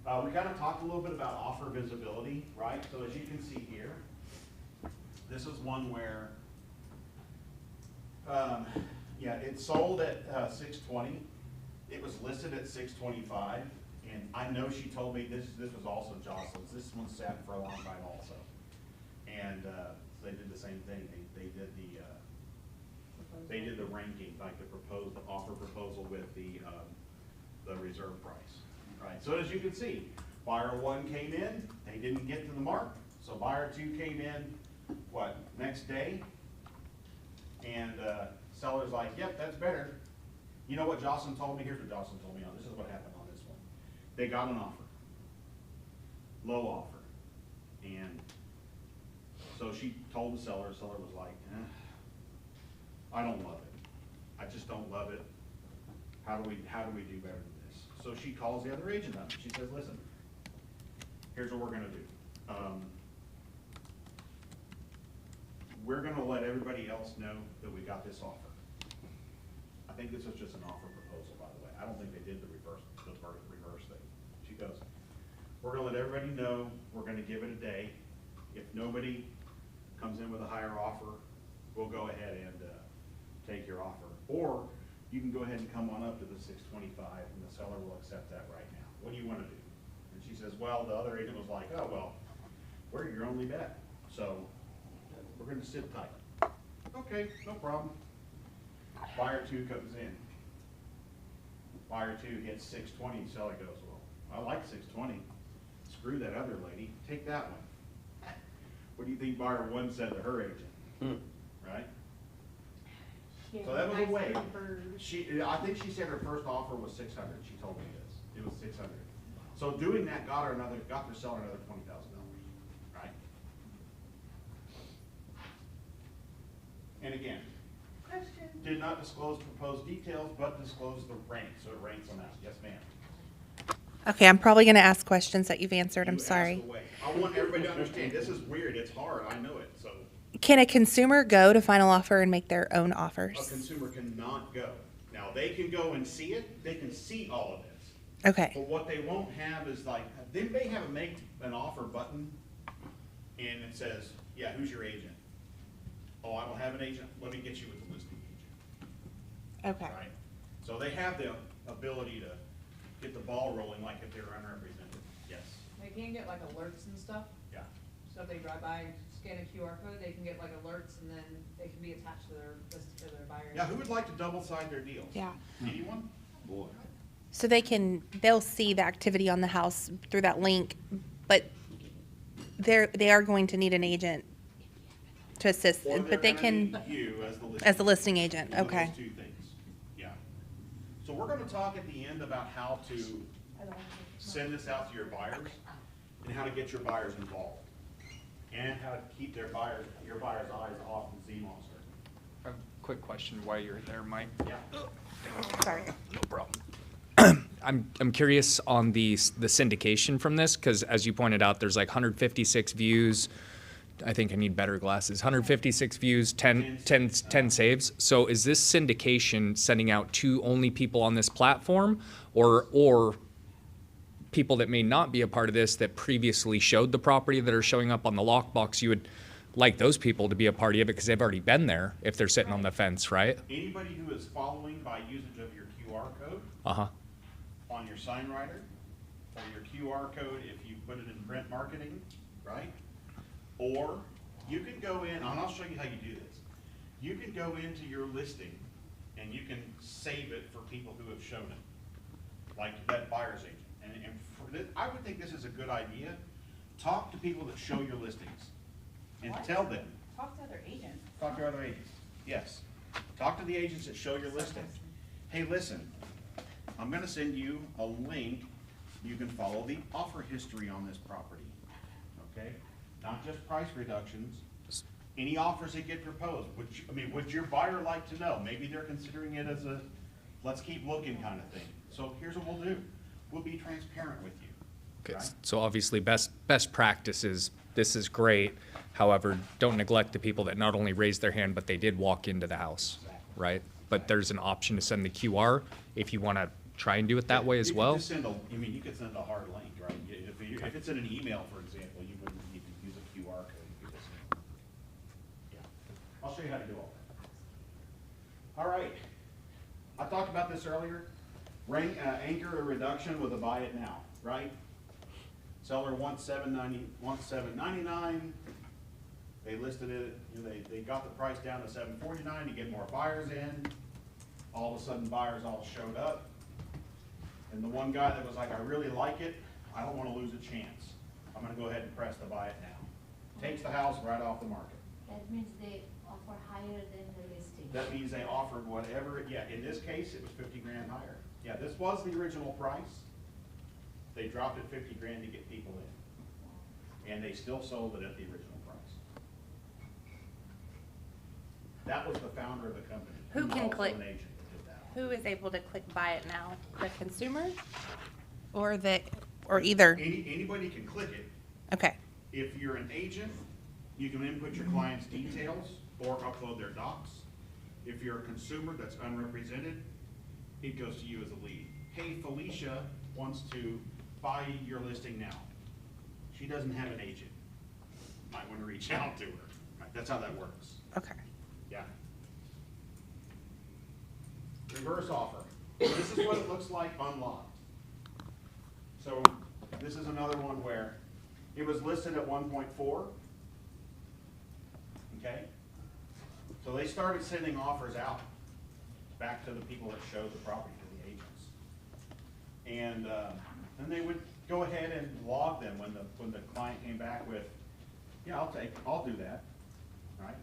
right? We kind of talked a little bit about offer visibility, right? So as you can see here, This is one where, yeah, it sold at, 620. It was listed at 625, and I know she told me this was also Jocelyn's. This one sat for a long time also. And, so they did the same thing. They did the ranking, like the offer proposal with the reserve price, right? So as you can see, buyer one came in, they didn't get to the mark. So buyer two came in, what, next day? And, seller's like, yep, that's better. You know what Jocelyn told me? Here's what Jocelyn told me on, this is what happened on this one. They got an offer, low offer. And so she told the seller was like, I don't love it. I just don't love it. How do we do better than this? So she calls the other agent up. She says, listen, here's what we're gonna do. We're gonna let everybody else know that we got this offer. I think this was just an offer proposal, by the way. I don't think they did the reverse thing. She goes, we're gonna let everybody know, we're gonna give it a day. If nobody comes in with a higher offer, we'll go ahead and take your offer. Or you can go ahead and come on up to the 625 and the seller will accept that right now. What do you wanna do? And she says, well, the other agent was like, oh, well, we're your only bet. So we're gonna sit tight. Okay, no problem. Buyer two comes in. Buyer two hits 620, seller goes, well, I like 620. Screw that other lady, take that one. What do you think buyer one said to her agent? Right? So that was a way. I think she said her first offer was 600. She told me this. It was 600. So doing that got their seller another $20,000, right? And again, did not disclose proposed details, but disclosed the rank, so it ranks on that. Yes, ma'am. Okay, I'm probably going to ask questions that you've answered. I'm You ask sorry. away. I want everybody to understand, this is weird, it's hard, I know it, so. Can a consumer go to final offer and make their own A offers? consumer cannot go. Now, they can go and see it, they can see all of this. Okay. But what they won't have is like, they may have a make an offer button, and it says, yeah, who's your agent? Oh, I don't have an agent, let me get you with the listing agent. Okay. Right? So they have the ability to get the ball rolling like if they're unrepresented, yes, They can get like alerts and stuff, yeah. so if they drive by and scan a QR code, they can get like alerts and then they can be attached to their list, to their buyers. Yeah, who would like to double side their deals? Yeah. Anyone? Boy. So they'll see the activity on the house through that link, but they are going to need an agent to assist, Or but they're they gonna can, need you as the listing. as the listing agent, One of okay. those two things, yeah. So we're gonna talk at the end about how to send this out to your buyers and how to get your buyers involved. And how to keep your buyers' eyes off the Z Monster. I have a quick question while you're there, Mike. Yeah. Sorry. No problem. I'm curious on the syndication from this, because as you pointed out, there's like 156 views. I think I need better glasses. 156 views, 10 saves. So is this syndication sending out to only people on this platform, or people that may not be a part of this that previously showed the property that are showing up on the lockbox? You would like those people to be a part of it because they've already been there if they're sitting on the fence, right? Anybody who is following by usage of your QR code Uh-huh. on your sign writer, or your QR code if you put it in print marketing, right? Or you can go in, and I'll show you how you do this. You can go into your listing and you can save it for people who have shown it, like that buyer's agent. And for this, I would think this is a good idea. Talk to people that show your listings and What? tell them. Talk to other agents. Talk to other agents, yes. Talk to the agents that show your listing. Hey, listen, I'm gonna send you a link. You can follow the offer history on this property, okay? Not just price reductions, any offers that get proposed. Would your buyer like to know? Maybe they're considering it as a, let's keep looking kind of thing. So here's what we'll do. We'll be transparent with you. Okay, right? so obviously best practices, this is great. However, don't neglect the people that not only raised their hand, but they did walk into the house, right? But there's an option to send the QR if you want to try and do it that way as well. You could just send you could send a hard link, right? If it's in an email, for example, you wouldn't need to use a QR code. You could just show you how to do all that. All right. I talked about this earlier. Anchor a reduction with a buy it now, right? Seller wants $7.99. They listed it, you know, they got the price down to $7.49 to get more buyers in. All of a sudden, buyers all showed up. And the one guy that was like, I really like it, I don't want to lose a chance. I'm going to go ahead and press the buy it now. Takes the house right off the market. That means they offer higher than the listing. That means they offered whatever, yeah, in this case, it was 50 grand higher. Yeah, this was the original price. They dropped it 50 grand to get people in. And they still sold it at the original price. That was the founder of the company. Who was can also click? an agent that did that. Who is able to click buy it now? The consumer? Or either? Anybody can click it. Okay. If you're an agent, you can input your client's details or upload their docs. If you're a consumer that's unrepresented, it goes to you as a lead. Hey, Felicia wants to buy your listing now. She doesn't have an agent. Might want to reach out to her. Right, that's how that works. Okay. Yeah. Reverse offer. This is what it looks like unlocked. So this is another one where it was listed at 1.4. Okay? So they started sending offers out back to the people that showed the property, to the agents. And then they would go ahead and log them when the client came back with, yeah, I'll do that. Right?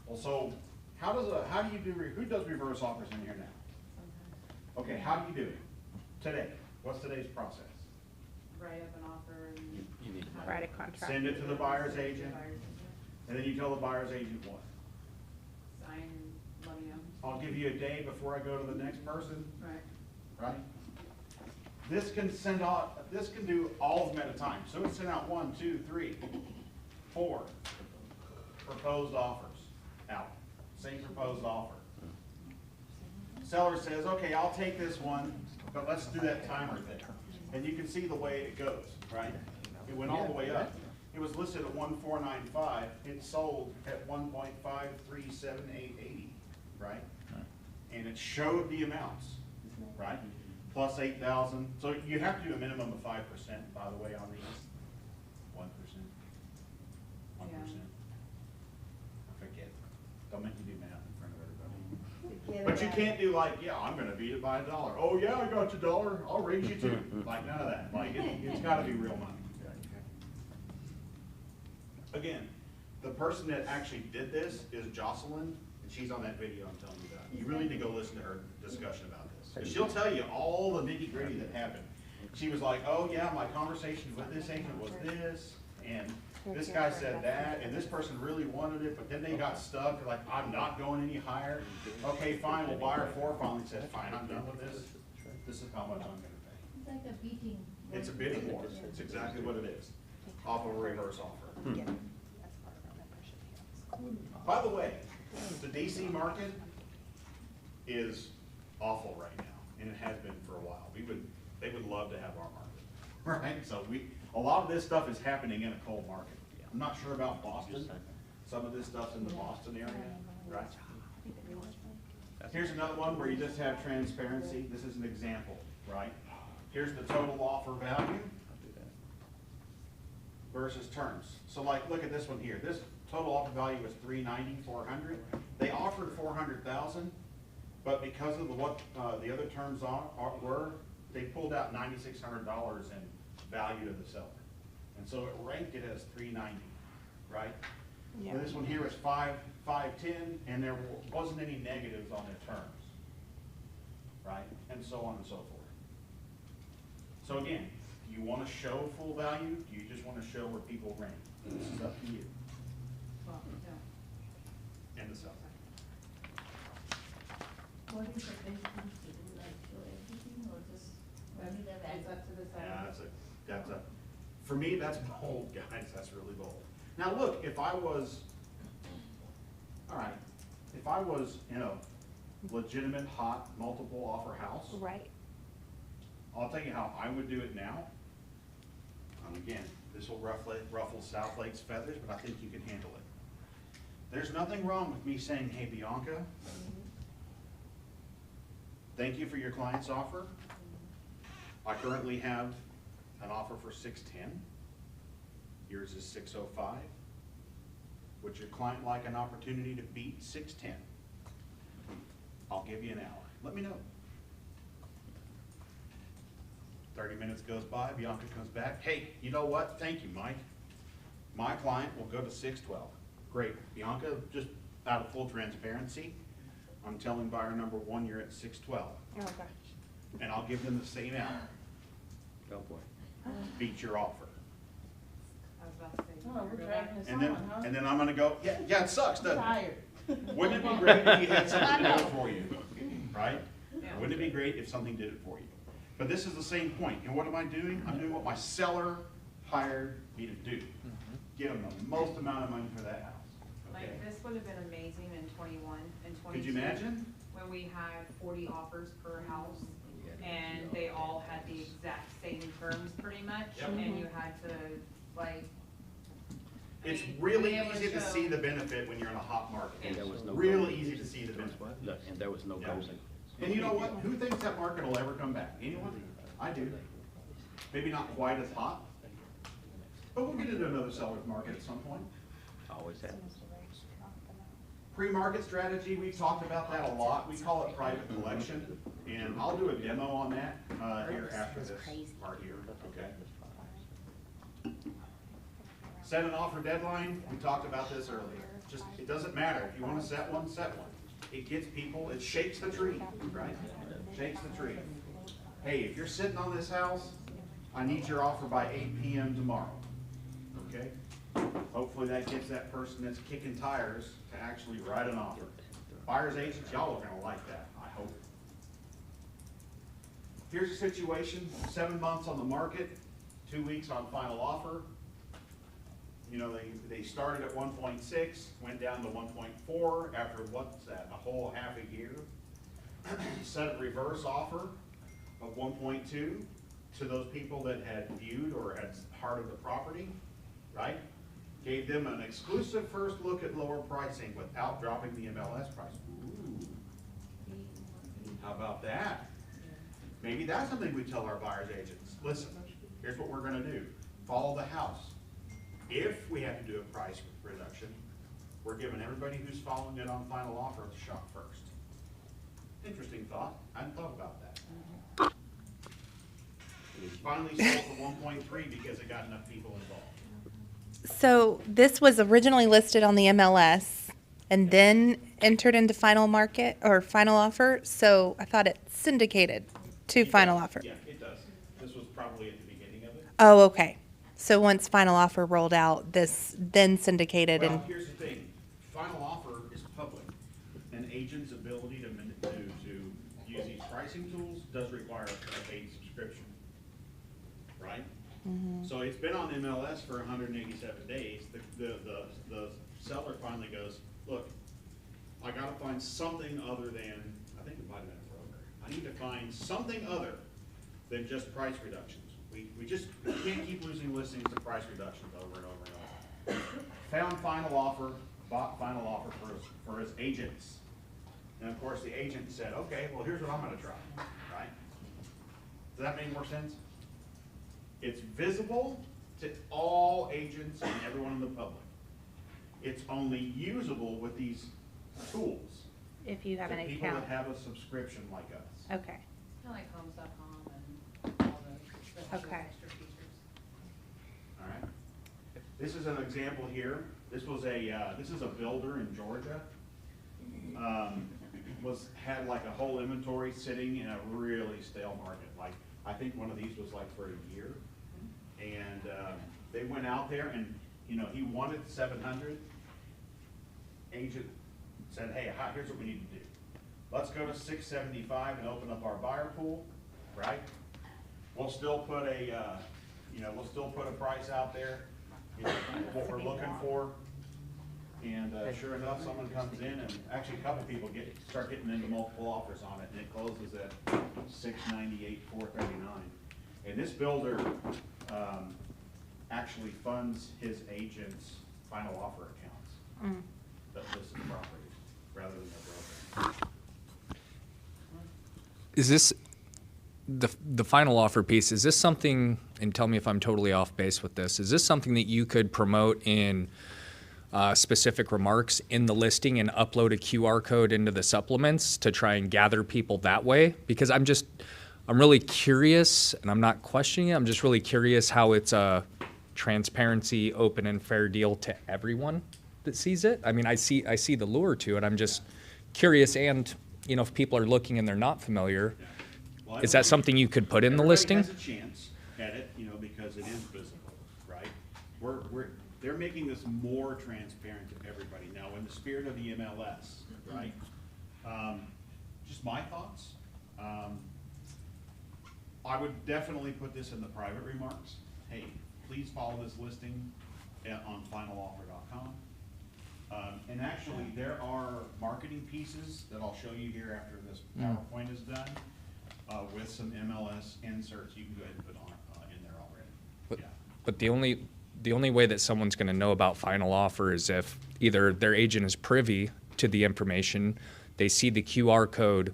Well, so who does reverse offers in here now? Okay, how do you do it? Today. What's today's process? Write up an offer and. Write a contract. Send it to the buyer's agent, and then you tell the buyer's agent what? Sign, money on. I'll give you a day before I go to the next person, Right. right? This can do all of them at a time. So it sent out 1, 2, 3, 4 proposed offers out. Same proposed offer. Seller says, okay, I'll take this one, but let's do that timer thing. And you can see the way it goes, right? It went all the way up. It was listed at 1,495. It sold at 1.537880, right? And it showed the amounts, right? Plus 8,000. So you have to do a minimum of 5%, by the way, on these. 1%. 1%. Yeah. I forget. Don't make you do math in front of everybody. But you can't do like, yeah, I'm gonna beat it by $1. Oh yeah, I got your $1. I'll raise you two. Like none of that. Like it's gotta be real money. Again, the person that actually did this is Jocelyn, and she's on that video I'm telling you about. You really need to go listen to her discussion about this. 'Cause she'll tell you all the nitty gritty that happened. She was like, oh yeah, my conversation with this agent was this, and this guy said that, and this person really wanted it, but then they got stuck. They're like, I'm not going any higher. Okay, fine, well, buyer 4 finally said, fine, I'm done with this. This is how much I'm gonna pay. It's like a beating. It's a bidding war. It's exactly what it is. Off of a reverse offer. By the way, the DC market is awful right now, and it has been for a while. They would love to have our market, right? So a lot of this stuff is happening in a cold market. I'm not sure about Boston. Some of this stuff's in the Boston area, right? Here's another one where you just have transparency. This is an example, right? Here's the total offer value versus terms. So like, look at this one here. This total offer value was $390,400. They offered $400,000, but because of what the other terms were, they pulled out $9,600 in value to the seller, and so it ranked it as $390, right? Yeah. And this one here is $510, and there wasn't any negatives on the terms, right? And so on and so forth. So again, do you want to show full value? Do you just want to show where people rank? This is up to you Well, no. and the seller. What is the best thing to do, like show everything or just only the It's value? up to the seller. Yeah, for me, that's bold, guys, that's really bold. Now, look, if I was in a legitimate, hot, multiple offer house, Right. I'll tell you how I would do it now. Again, this will ruffle South Lake's feathers, but I think you can handle it. There's nothing wrong with me saying, hey, Bianca, thank you for your client's offer. I currently have an offer for 610. Yours is 605. Would your client like an opportunity to beat 610? I'll give you an hour. Let me know. 30 minutes goes by, Bianca comes back. Hey, you know what? Thank you, Mike. My client will go to 612. Great. Bianca, just out of full transparency, I'm telling buyer number one, you're at 612. Oh, gosh. And I'll give them the same hour. Oh, boy. Beat your offer. I was about to say. Oh, we're dragging this And then I'm gonna go, yeah, it sucks, doesn't it? Wouldn't it be great if you had something to do it for you, right? Wouldn't it be great if something did it for you? But this is the same point, and what am I doing? I'm doing what my seller hired me to do. Give them the most amount of money for that house, okay? Like, this would have been amazing in 21 and 22. Could you imagine? When we had 40 offers per house, and they all had the exact same terms pretty much, Yep. and you had to, like. I It's mean, really be able easy to show- see the benefit when you're in a hot market. And there It's real easy to see the benefit. And there was no Yeah. closing. And you know what? Who thinks that market will ever come back? Anyone? I do. Maybe not quite as hot, but we'll get into another seller's market at some point. Always happens. Pre-market strategy, we've talked about that a lot. We call it private collection, and I'll do a demo on that, here after this part here, okay? Set an offer deadline, we talked about this earlier. Just, it doesn't matter. If you wanna set one, set one. It gets people, it shakes the tree, right? Shakes the tree. Hey, if you're sitting on this house, I need your offer by 8 PM tomorrow, okay? Hopefully that gets that person that's kicking tires to actually write an offer. Buyer's agents, y'all are gonna like that, I hope. Here's a situation, 7 months on the market, 2 weeks on final offer. You know, they started at 1.6, went down to 1.4 after, what's that, a whole half a year? Set a reverse offer of 1.2 to those people that had viewed or had part of the property, right? Gave them an exclusive first look at lower pricing without dropping the MLS price. Ooh. How about that? Maybe that's something we tell our buyer's agents. Listen, here's what we're gonna do. Follow the house. If we have to do a price reduction, we're giving everybody who's following it on final offer the shot first. Interesting thought. I hadn't thought about that. It finally sold for 1.3 because it got enough people involved. So this was originally listed on the MLS and then entered into final market or final offer. So I thought it syndicated to final offer. Yeah, it does. This was probably at the beginning of it. Oh, okay. So once final offer rolled out, this then syndicated and Well, here's the thing. Final offer is public. An agent's ability to use these pricing tools does require a paid subscription, right? So it's been on MLS for 187 days. The seller finally goes, look, I gotta find something other than, I think it might have been a broker. I need to find something other than just price reductions. We just can't keep losing listings to price reductions over and over and over. Found final offer, bought final offer for his agents. And of course, the agent said, okay, well, here's what I'm gonna try, right? Does that make more sense? It's visible to all agents and everyone in the public. It's only usable with these tools. if you have to an people account. that have a subscription like us. Okay. Kind of like homes.com and all the Okay. extra features. All right. This is an example here. This was this is a builder in Georgia. Had like a whole inventory sitting in a really stale market. Like, I think one of these was like for a year. And, they went out there and, you know, he wanted 700. Agent said, hey, here's what we need to do. Let's go to 675 and open up our buyer pool, right? We'll still put we'll still put a price out there, you know, what we're looking for. And sure enough, someone comes in and actually a couple people start getting into multiple offers on it, and it closes at 698, 439. And this builder actually funds his agent's final offer accounts. that lists the property, rather than their broker. Is this the final offer piece? Is this something, and tell me if I'm totally off base with this, is this something that you could promote in specific remarks in the listing and upload a QR code into the supplements to try and gather people that way? Because I'm really curious, and I'm not questioning it, I'm just really curious how it's a transparency, open and fair deal to everyone that sees it. I mean, I see the lure to it. I'm just curious, and you know, if people are looking and they're not familiar, Well, is that something you could put in the everybody listing? has a chance at it, you know, because it is visible, right? They're making this more transparent to everybody. Now, in the spirit of the MLS, right? Just my thoughts. I would definitely put this in the private remarks. Hey, please follow this listing on finaloffer.com. And actually, there are marketing pieces that I'll show you here after this PowerPoint is done, with some MLS inserts you can go ahead and put on, in there already. But, Yeah. but the only way that someone's going to know about final offer is if either their agent is privy to the information, they see the QR code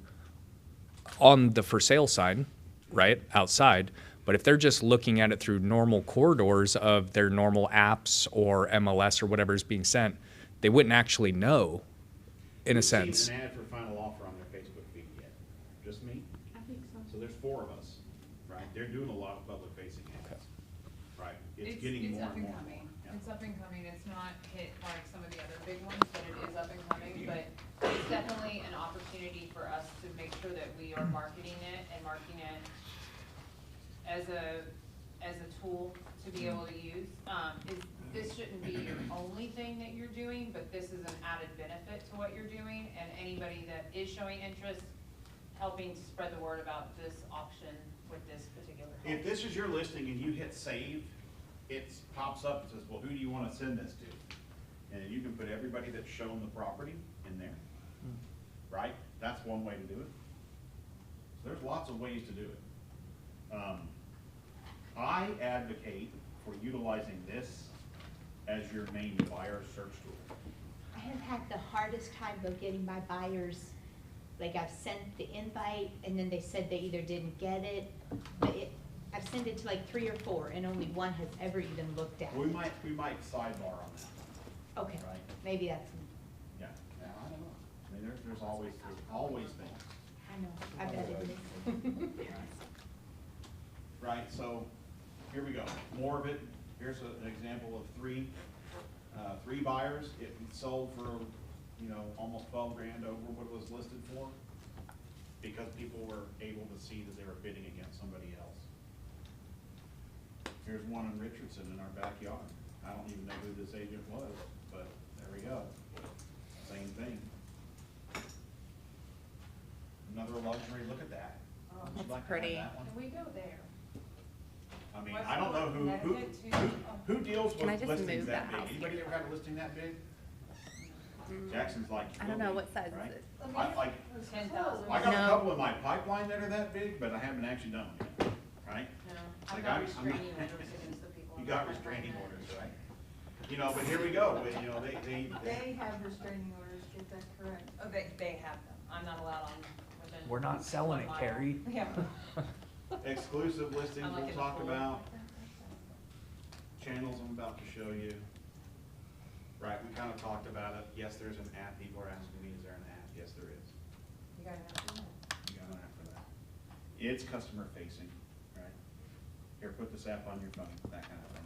on the for sale sign, right, outside. But if they're just looking at it through normal corridors of their normal apps or MLS or whatever is being sent, they wouldn't actually know, in a Who's seen sense. an ad for final offer on their Facebook feed yet? Just me? I think so. So there's 4 of us, right? They're doing a lot of public facing ads, right? It's getting more up and and more. coming. Yeah. It's up and coming. It's not hit like some of the other big ones, but it is up and coming. But it's definitely an opportunity for us to make sure that we are marketing it and marketing it as a tool to be able to use. This shouldn't be your only thing that you're doing, but this is an added benefit to what you're doing. And anybody that is showing interest, helping to spread the word about this auction with this particular home. If this is your listing and you hit save, it pops up and says, well, who do you want to send this to? And then you can put everybody that's shown the property in there, right? That's one way to do it. So there's lots of ways to do it. I advocate for utilizing this as your main buyer search tool. I have had the hardest time of getting my buyers, like I've sent the invite and then they said they either didn't get it, but I've sent it to like 3 or 4 and only one has ever even looked at We it. might sidebar on that, Okay, right? maybe that's, Yeah, I don't know. I mean, there's always things. I know, I bet it is. Right, so here we go. More of it. Here's an example of 3 buyers. It sold for, you know, almost 12 grand over what it was listed for, because people were able to see that they were bidding against somebody else. Here's one in Richardson in our backyard. I don't even know who this agent was, but there we go. Same thing. Another luxury, look at that. Would you That's like to have pretty. that one? Can we go there? I mean, West I don't know Florida, who deals Can I with just listings move that that big. house Anybody ever had a listing that big? Jackson's like. I don't know, "Really?" what size Right? is it? I like, 10,000. I got a No. couple in my pipeline that are that big, but I haven't actually done them yet, right? No, Like, I've got I'm not- restraining orders against the people. You in got my restraining pipeline. orders, right? You know, but here we go, you know, they They have restraining orders, is that correct? Oh, they have them. I'm not allowed on within. We're not selling 1 it, mile. Carrie. Yeah. exclusive listings I'm like we'll in talk full. about. Channels I'm about to show you. Right, we kind of talked about it. Yes, there's an app. People are asking me, is there an app? Yes, there is. You gotta have to know. You got an app for that. It's customer facing, right? Here, put this app on your phone, that kind of thing.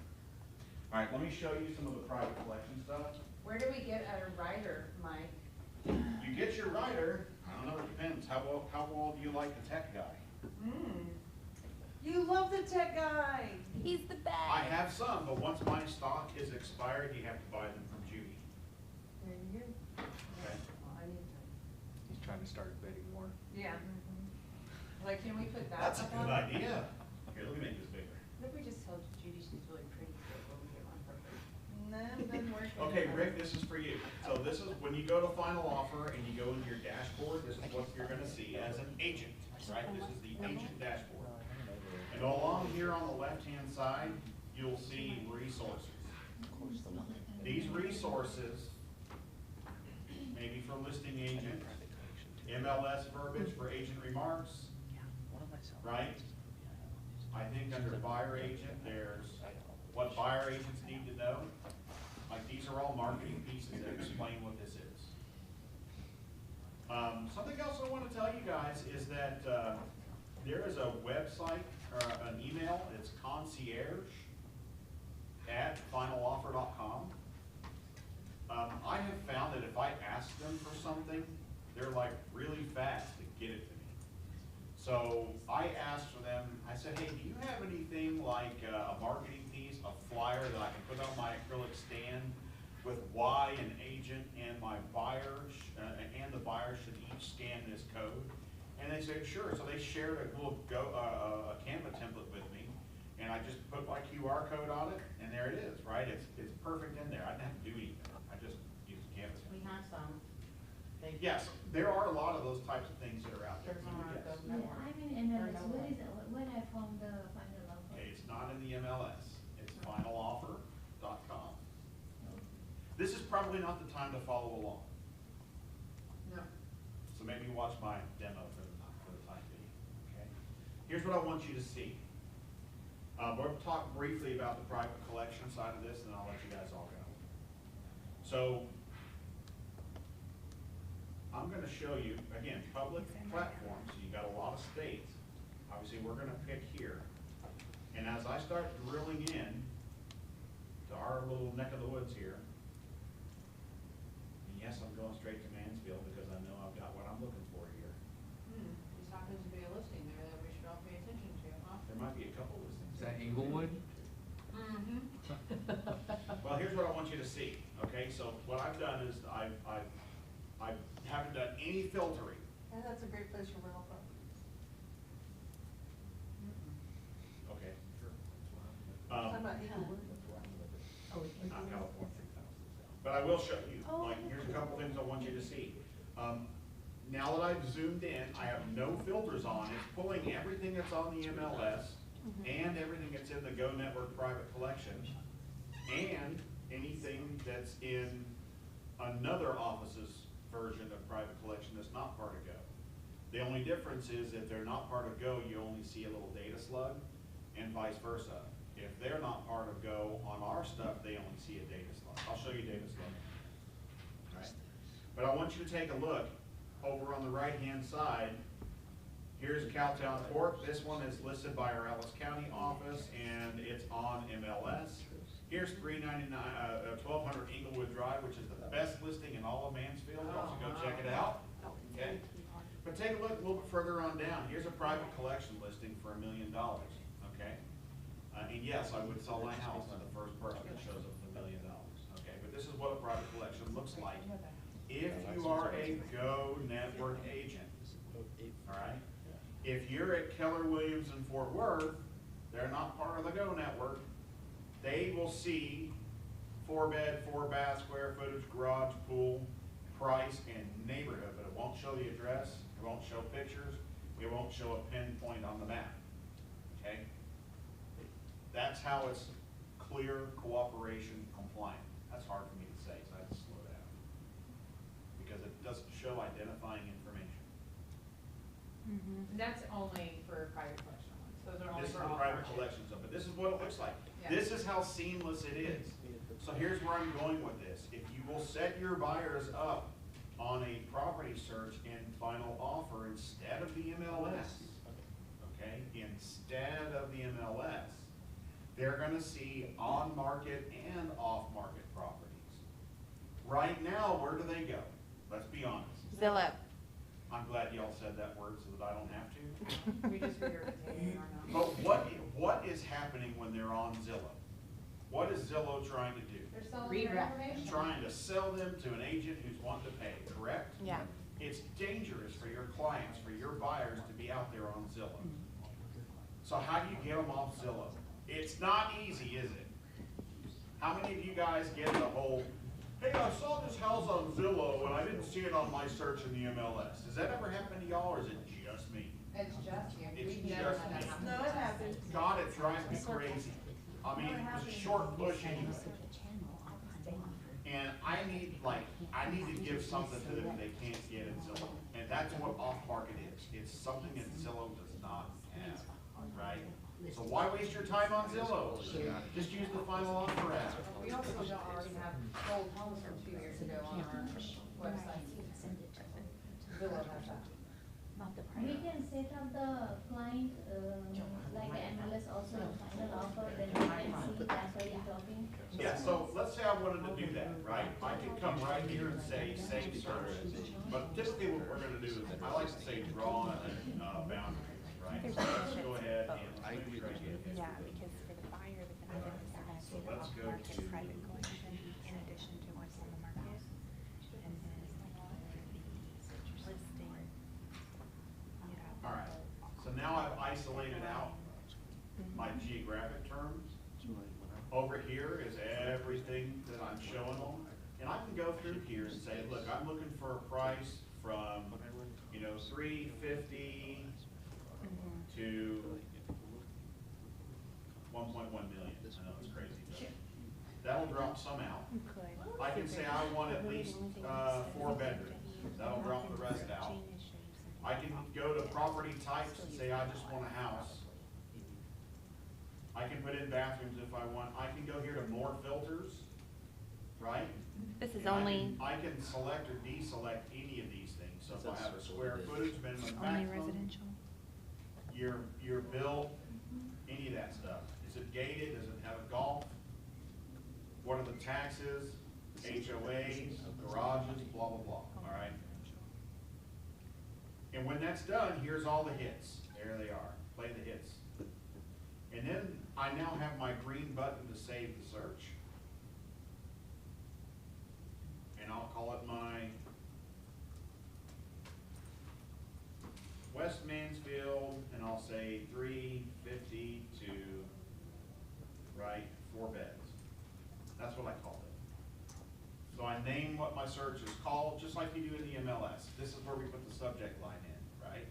All right, let me show you some of the private collection stuff. Where do we get a writer, Mike? You get your writer, I don't know, it depends. How well do you like the tech guy? You love the tech guy. He's the best. I have some, but once my stock is expired, you have to buy them from Judy. There you go. Okay. Well, I need to. He's trying to start a bidding war. Yeah. Like, can we put that That's a up good on? idea. Here, let me make this bigger. What if we just told Judy she's really pretty, so we'll get one for her? No, it doesn't work. Okay, Rick, this is for you. So this is, when you go to final offer and you go into your dashboard, this is what you're gonna see as an agent, right? This is the agent dashboard. And along here on the left-hand side, you'll see resources. These resources listing agent, MLS verbiage for agent remarks, right? I think under buyer agent, there's what buyer agents need to know. Like, these are all marketing pieces that explain what this is. Something else I want to tell you guys is that there is a website or an email. It's concierge@finaloffer.com. I have found that if I ask them for something, they're like really fast to get it to me. So I asked for them, I said, hey, do you have anything like a marketing piece, a flyer that I can put on my acrylic stand with why an agent and my buyers and the buyer should each scan this code? And they said, sure. So they shared a little a Canva template with me, and I just put my QR code on it, and there it is, right? It's perfect in there. I didn't have to do anything. I just used Canva. We have some. Yes, there are a lot of those types of things that are out there. Yes. Yeah, I'm in MLS. Where is it? Where I found the final offer? Okay, it's not in the MLS. It's finaloffer.com. This is probably not the time to follow along. No. So maybe watch my demo for the time being, okay? Here's what I want you to see. We'll talk briefly about the private collection side of this, and I'll let you guys all go. So, I'm gonna show you, again, public platforms. So you got a lot of states. Obviously, we're gonna pick here. And as I start drilling in to our little neck of the woods here, and yes, I'm going straight to Mansfield because I know I've got what I'm looking for here. Just happens to be a listing there that we should all pay attention to, huh? There might be a couple listings. Is that Inglewood? Mm-hmm. Well, here's what I want you to see, okay? So what I've done is I haven't done any filtering. Yeah, that's a great place for rental properties. Okay. Not California. But I will show you, like, here's a couple things I want you to see. Now that I've zoomed in, I have no filters on. It's pulling everything that's on the MLS and everything that's in the Go Network private collection and anything that's in another office's version of private collection that's not part of Go. The only difference is if they're not part of Go, you only see a little data slug, and vice versa. If they're not part of Go, on our stuff, they only see a data slug. I'll show you data slug. All right? But I want you to take a look over on the right-hand side. Here's Cowtown Court. This one is listed by our Ellis County office, and it's on MLS. Here's 1200 Inglewood Drive, which is the best listing in all of Mansfield. Why don't you go check it out? Okay. But take a look a little bit further on down. Here's a private collection listing for $1 million. Okay. And yes, I would sell my house to the first person that shows up with $1 million. Okay. But this is what a private collection looks like. If you are a Go Network agent, all right. If you're at Keller Williams in Fort Worth, they're not part of the Go Network. They will see 4-bed, 4-bath, square footage, garage, pool, price, and neighborhood, but it won't show the address, it won't show pictures, it won't show a pinpoint on the map, okay? That's how it's clear, cooperation, compliant. That's hard for me to say, so I have to slow down. Because it doesn't show identifying information. And that's only for private collection ones. Those are only This is for the all private commercial. collections of it. This is what it looks like. Yeah. This is how seamless it is. So here's where I'm going with this. If you will set your buyers up on a property search in Final Offer instead of the MLS, okay, instead of the MLS, they're gonna see on-market and off-market properties. Right now, where do they go? Let's be honest. Zillow. I'm glad y'all said that word so that I don't have to. We just regurgitated our numbers. But what is happening when they're on Zillow? What is Zillow trying to do? They're selling their Redirect. information. Trying to sell them to an agent who's wanting to pay, correct? Yeah. It's dangerous for your clients, for your buyers to be out there on Zillow. So how do you get them off Zillow? It's not easy, is it? How many of you guys get the whole, hey, I saw this house on Zillow and I didn't see it on my search in the MLS. Does that ever happen to y'all, or is it just me? It's just you. It's We've never just had that me. happen. No, it happens. God, it drives me crazy. I mean, it was short pushing, and I need like, I need to give something to them they can't get in Zillow. And that's what off-market is. It's something that Zillow does not have, right? So why waste your time on Zillow? Just use the final offer app. We also don't already have sold homes from 2 years ago on our website. Zillow has that. We can set up the client, like the MLS also final offer, then we can see, that's why you're talking. Yeah, so let's say I wanted to do that, right? I could come right here and say, save search. But typically what we're gonna do is, I like to say, draw a boundary, right? So let's go ahead and. Yeah, because for the buyer, the benefit is they're gonna see the let's go off-market to- private collection in addition to what's on the market. And then the listing. All right, so now I've isolated out my geographic terms. Over here is everything that I'm showing them. And I can go through here and say, look, I'm looking for a price from, you know, 350 to 1.1 million. I know it's crazy, but that'll drop some out. I can say I want at least 4 bedrooms. That'll drop the rest out. I can go to property types and say I just want a house. I can put in bathrooms if I want. I can go here to more filters, right? This is And I only, can- I can select or deselect any of these things. So if I have a square footage, minimum, only maximum, residential. your bill, any of that stuff. Is it gated? Does it have a golf? What are the taxes? HOAs, garages, blah, blah, blah, all right? And when that's done, here's all the hits. There they are. Play the hits. And then I now have my green button to save the search. And I'll call it my West Mansfield, and I'll say 352, right, 4 beds. That's what I call it. So I name what my search is called, just like you do in the MLS. This is where we put the subject line in, right?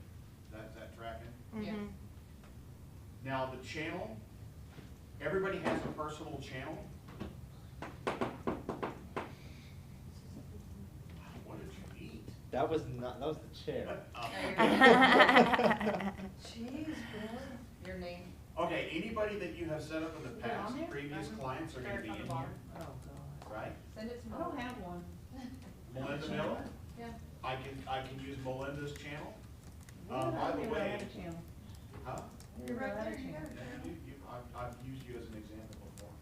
Is that tracking? Yes. Now, the channel, everybody has a personal channel. What did you eat? That was the chair. Jeez, Bill. Your name? Okay, anybody that you have set up in the Is it on past, there? previous clients are gonna Start be on in the here, bottom. right? Send it to me. I don't have one. Melinda Miller, Yeah. I can use Melinda's channel. By the way, huh? You're right there, you got it. Yeah, I've used you as an example before.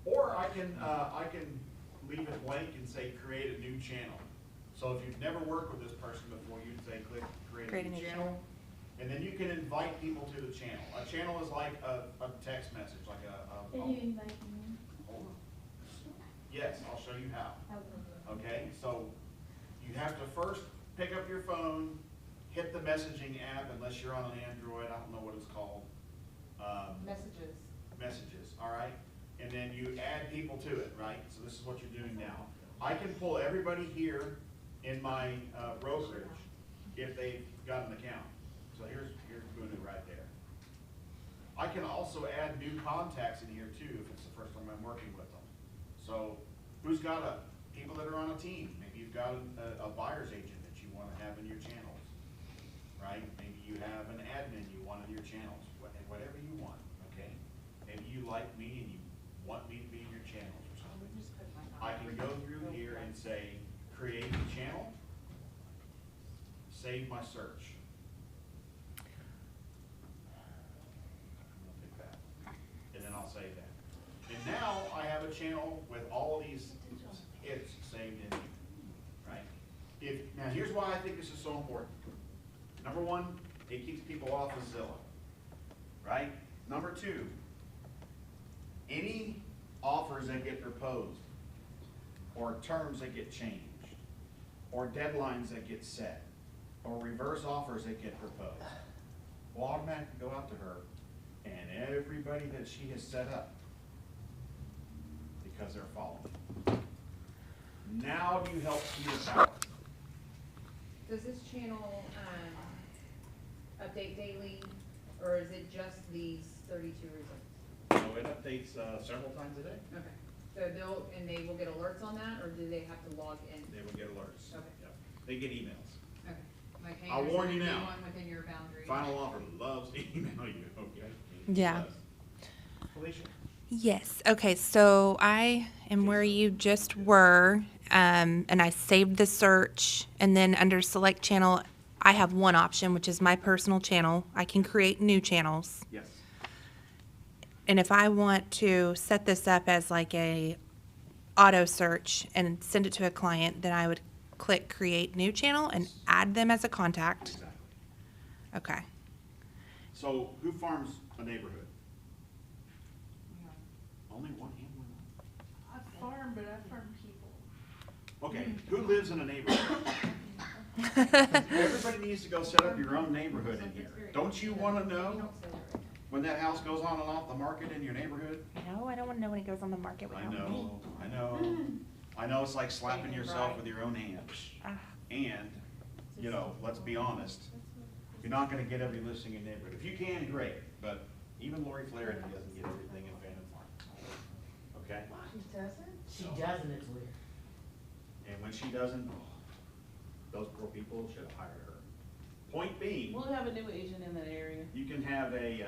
Or I can leave it blank and say, create a new channel. So if you've never worked with this person before, you'd say, click create a new channel. And then you can invite people to the channel. A channel is like a text message, like Can you invite me? hold on. Yes, I'll show you how. Okay, so you have to first pick up your phone, hit the messaging app, unless you're on an Android, I don't know what it's called. Messages. Messages, all right? And then you add people to it, right? So this is what you're doing now. I can pull everybody here in my brokerage if they've got an account. So here's Bunu right there. I can also add new contacts in here too if it's the first time I'm working with them. So who's got people that are on a team? Maybe you've got a buyer's agent that you want to have in your channels, right? Maybe you have an admin you want in your channels, whatever you want, okay? Maybe you like me and you want me to be in your channels or something. I can go through here and say, create a channel, save my search. I'll pick that. And then I'll save that. And now I have a channel with all of these hits saved in here, right? Now here's why I think this is so important. Number one, it keeps people off of Zillow, right? Number two, any offers that get proposed, or terms that get changed, or deadlines that get set, or reverse offers that get proposed, will automatically go out to her and everybody that she has set up, because they're following. Now you help Peter Power. Does this channel, update daily, or is it just these 32 results? So it updates several times a day. Okay. So and they will get alerts on that, or do they have to log in? They will get alerts. Okay. Yep. They get emails. Okay. Like, hey, I'll there's warn you gonna be now. one within your boundaries. Final offer loves to email you, okay? Yeah. Felicia? Yes. Okay. So I am where you just were, and I saved the search, and then under select channel, I have one option, which is my personal channel. I can create new channels. Yes. And if I want to set this up as like a auto search and send it to a client, then I would click create new channel and add them as a contact. Exactly. Okay. So who farms a neighborhood? Only one hand went up. I farm, but I farm people. Okay, who lives in a neighborhood? Everybody needs to go set up your own neighborhood in here. Don't you wanna know when that house goes on and off the market in your neighborhood? No, I don't want to know when it goes on the market I without me. know, I know. I know it's like slapping yourself with your own hands. And, you know, let's be honest, you're not gonna get every listing in your neighborhood. If you can, great, but even Lori Flaherty doesn't get everything in Phantom Farm. Okay? She doesn't, it's weird. And when she doesn't, those poor people should have hired her. Point being, We'll have a new agent in that area. you can have a,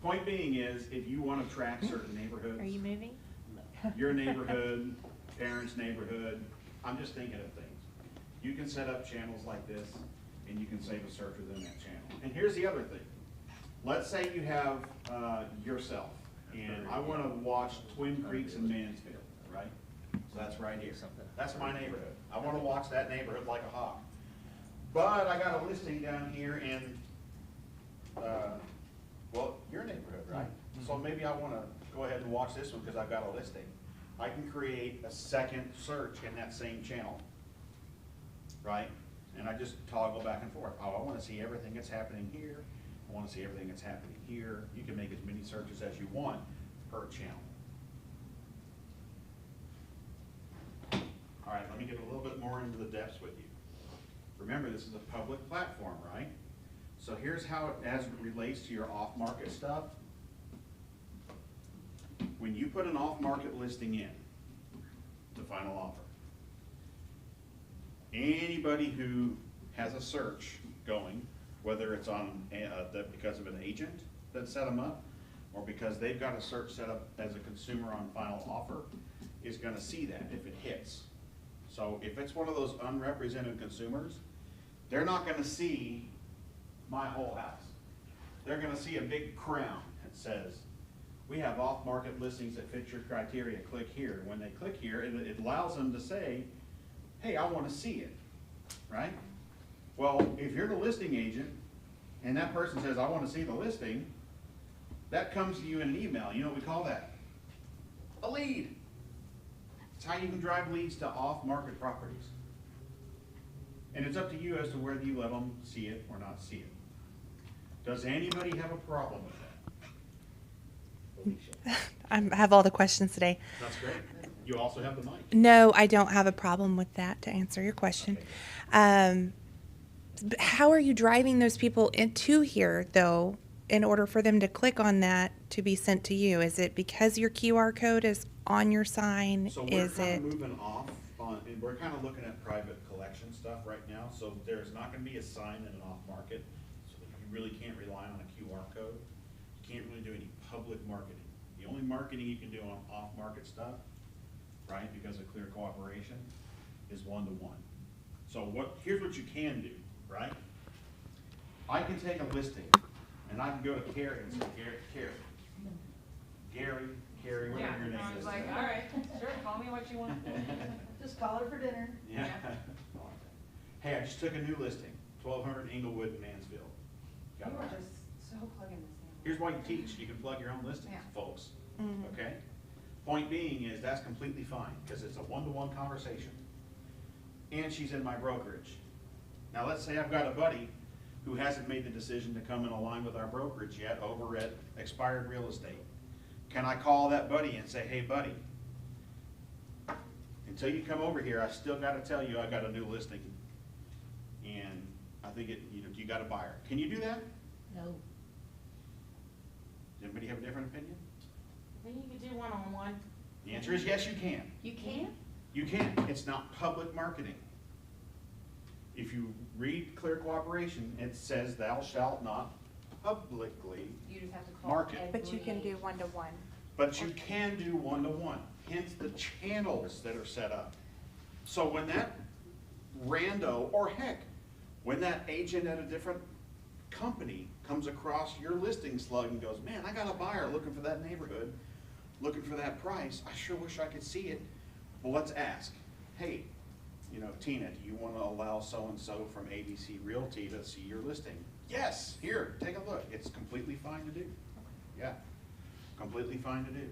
point being is, if you wanna track certain neighborhoods. Are you moving? Your neighborhood, parents' neighborhood, I'm just thinking of things. You can set up channels like this, and you can save a search within that channel. And here's the other thing. Let's say you have, yourself, and I wanna watch Twin Creeks and Mansfield, right? So that's right here. That's my neighborhood. I wanna watch that neighborhood like a hawk. But I got a listing down here in, well, your neighborhood, right? So maybe I wanna go ahead and watch this one because I've got a listing. I can create a second search in that same channel, right? And I just toggle back and forth. Oh, I wanna see everything that's happening here. I wanna see everything that's happening here. You can make as many searches as you want per channel. All right, let me get a little bit more into the depths with you. Remember, this is a public platform, right? So here's how it, as it relates to your off-market stuff. When you put an off-market listing in, the final offer, anybody who has a search going, whether it's on, because of an agent that set them up, or because they've got a search set up as a consumer on final offer, is gonna see that if it hits. So if it's one of those unrepresented consumers, they're not gonna see my whole house. They're gonna see a big crown that says, we have off-market listings that fit your criteria, click here. When they click here, it allows them to say, hey, I wanna see it, right? Well, if you're the listing agent, and that person says, I wanna see the listing, that comes to you in an email. You know what we call that? A lead. It's how you can drive leads to off-market properties. And it's up to you as to whether you let them see it or not see it. Does anybody have a problem with that? Alicia? I have all the questions today. That's great. You also have the mic. No, I don't have a problem with that, to answer your question. But how are you driving those people into here, though, in order for them to click on that to be sent to you? Is it because your QR code is on your sign? So we're Is kind it? of moving off on, and we're kind of looking at private collection stuff right now. So there's not gonna be a sign in an off-market, so you really can't rely on a QR code. You can't really do any public marketing. The only marketing you can do on off-market stuff, right, because of clear cooperation, is one-to-one. So here's what you can do, right? I can take a listing, and I can go to Carrie and say, Carrie, whatever your name I was is. like, all right, sure, call me what you want. Just call her for dinner. Yeah. Hey, I just took a new listing, 1200 Inglewood, Mansfield. Got You it. are just so plugging this in. Here's why you teach, you can plug your own listings, Yeah. folks, Mhm. okay? Point being is, that's completely fine, because it's a one-to-one conversation. And she's in my brokerage. Now, let's say I've got a buddy who hasn't made the decision to come and align with our brokerage yet over at Expired Real Estate. Can I call that buddy and say, hey, buddy, until you come over here, I still gotta tell you I got a new listing. And I think you got a buyer. Can you do that? No. Does anybody have a different opinion? I think you could do one-on-one. The answer is yes, you can. You can? You can. It's not public marketing. If you read Clear Cooperation, it says thou shalt not publicly You just have to call. market. But you can do one-to-one. But you can do one-to-one, hence the channels that are set up. So when that rando, or heck, when that agent at a different company comes across your listing slug and goes, man, I got a buyer looking for that neighborhood, looking for that price, I sure wish I could see it. Well, let's ask, hey, you know, Tina, do you want to allow so-and-so from ABC Realty to see your listing? Yes, here, take a look. It's completely fine to do. Yeah, completely fine to do.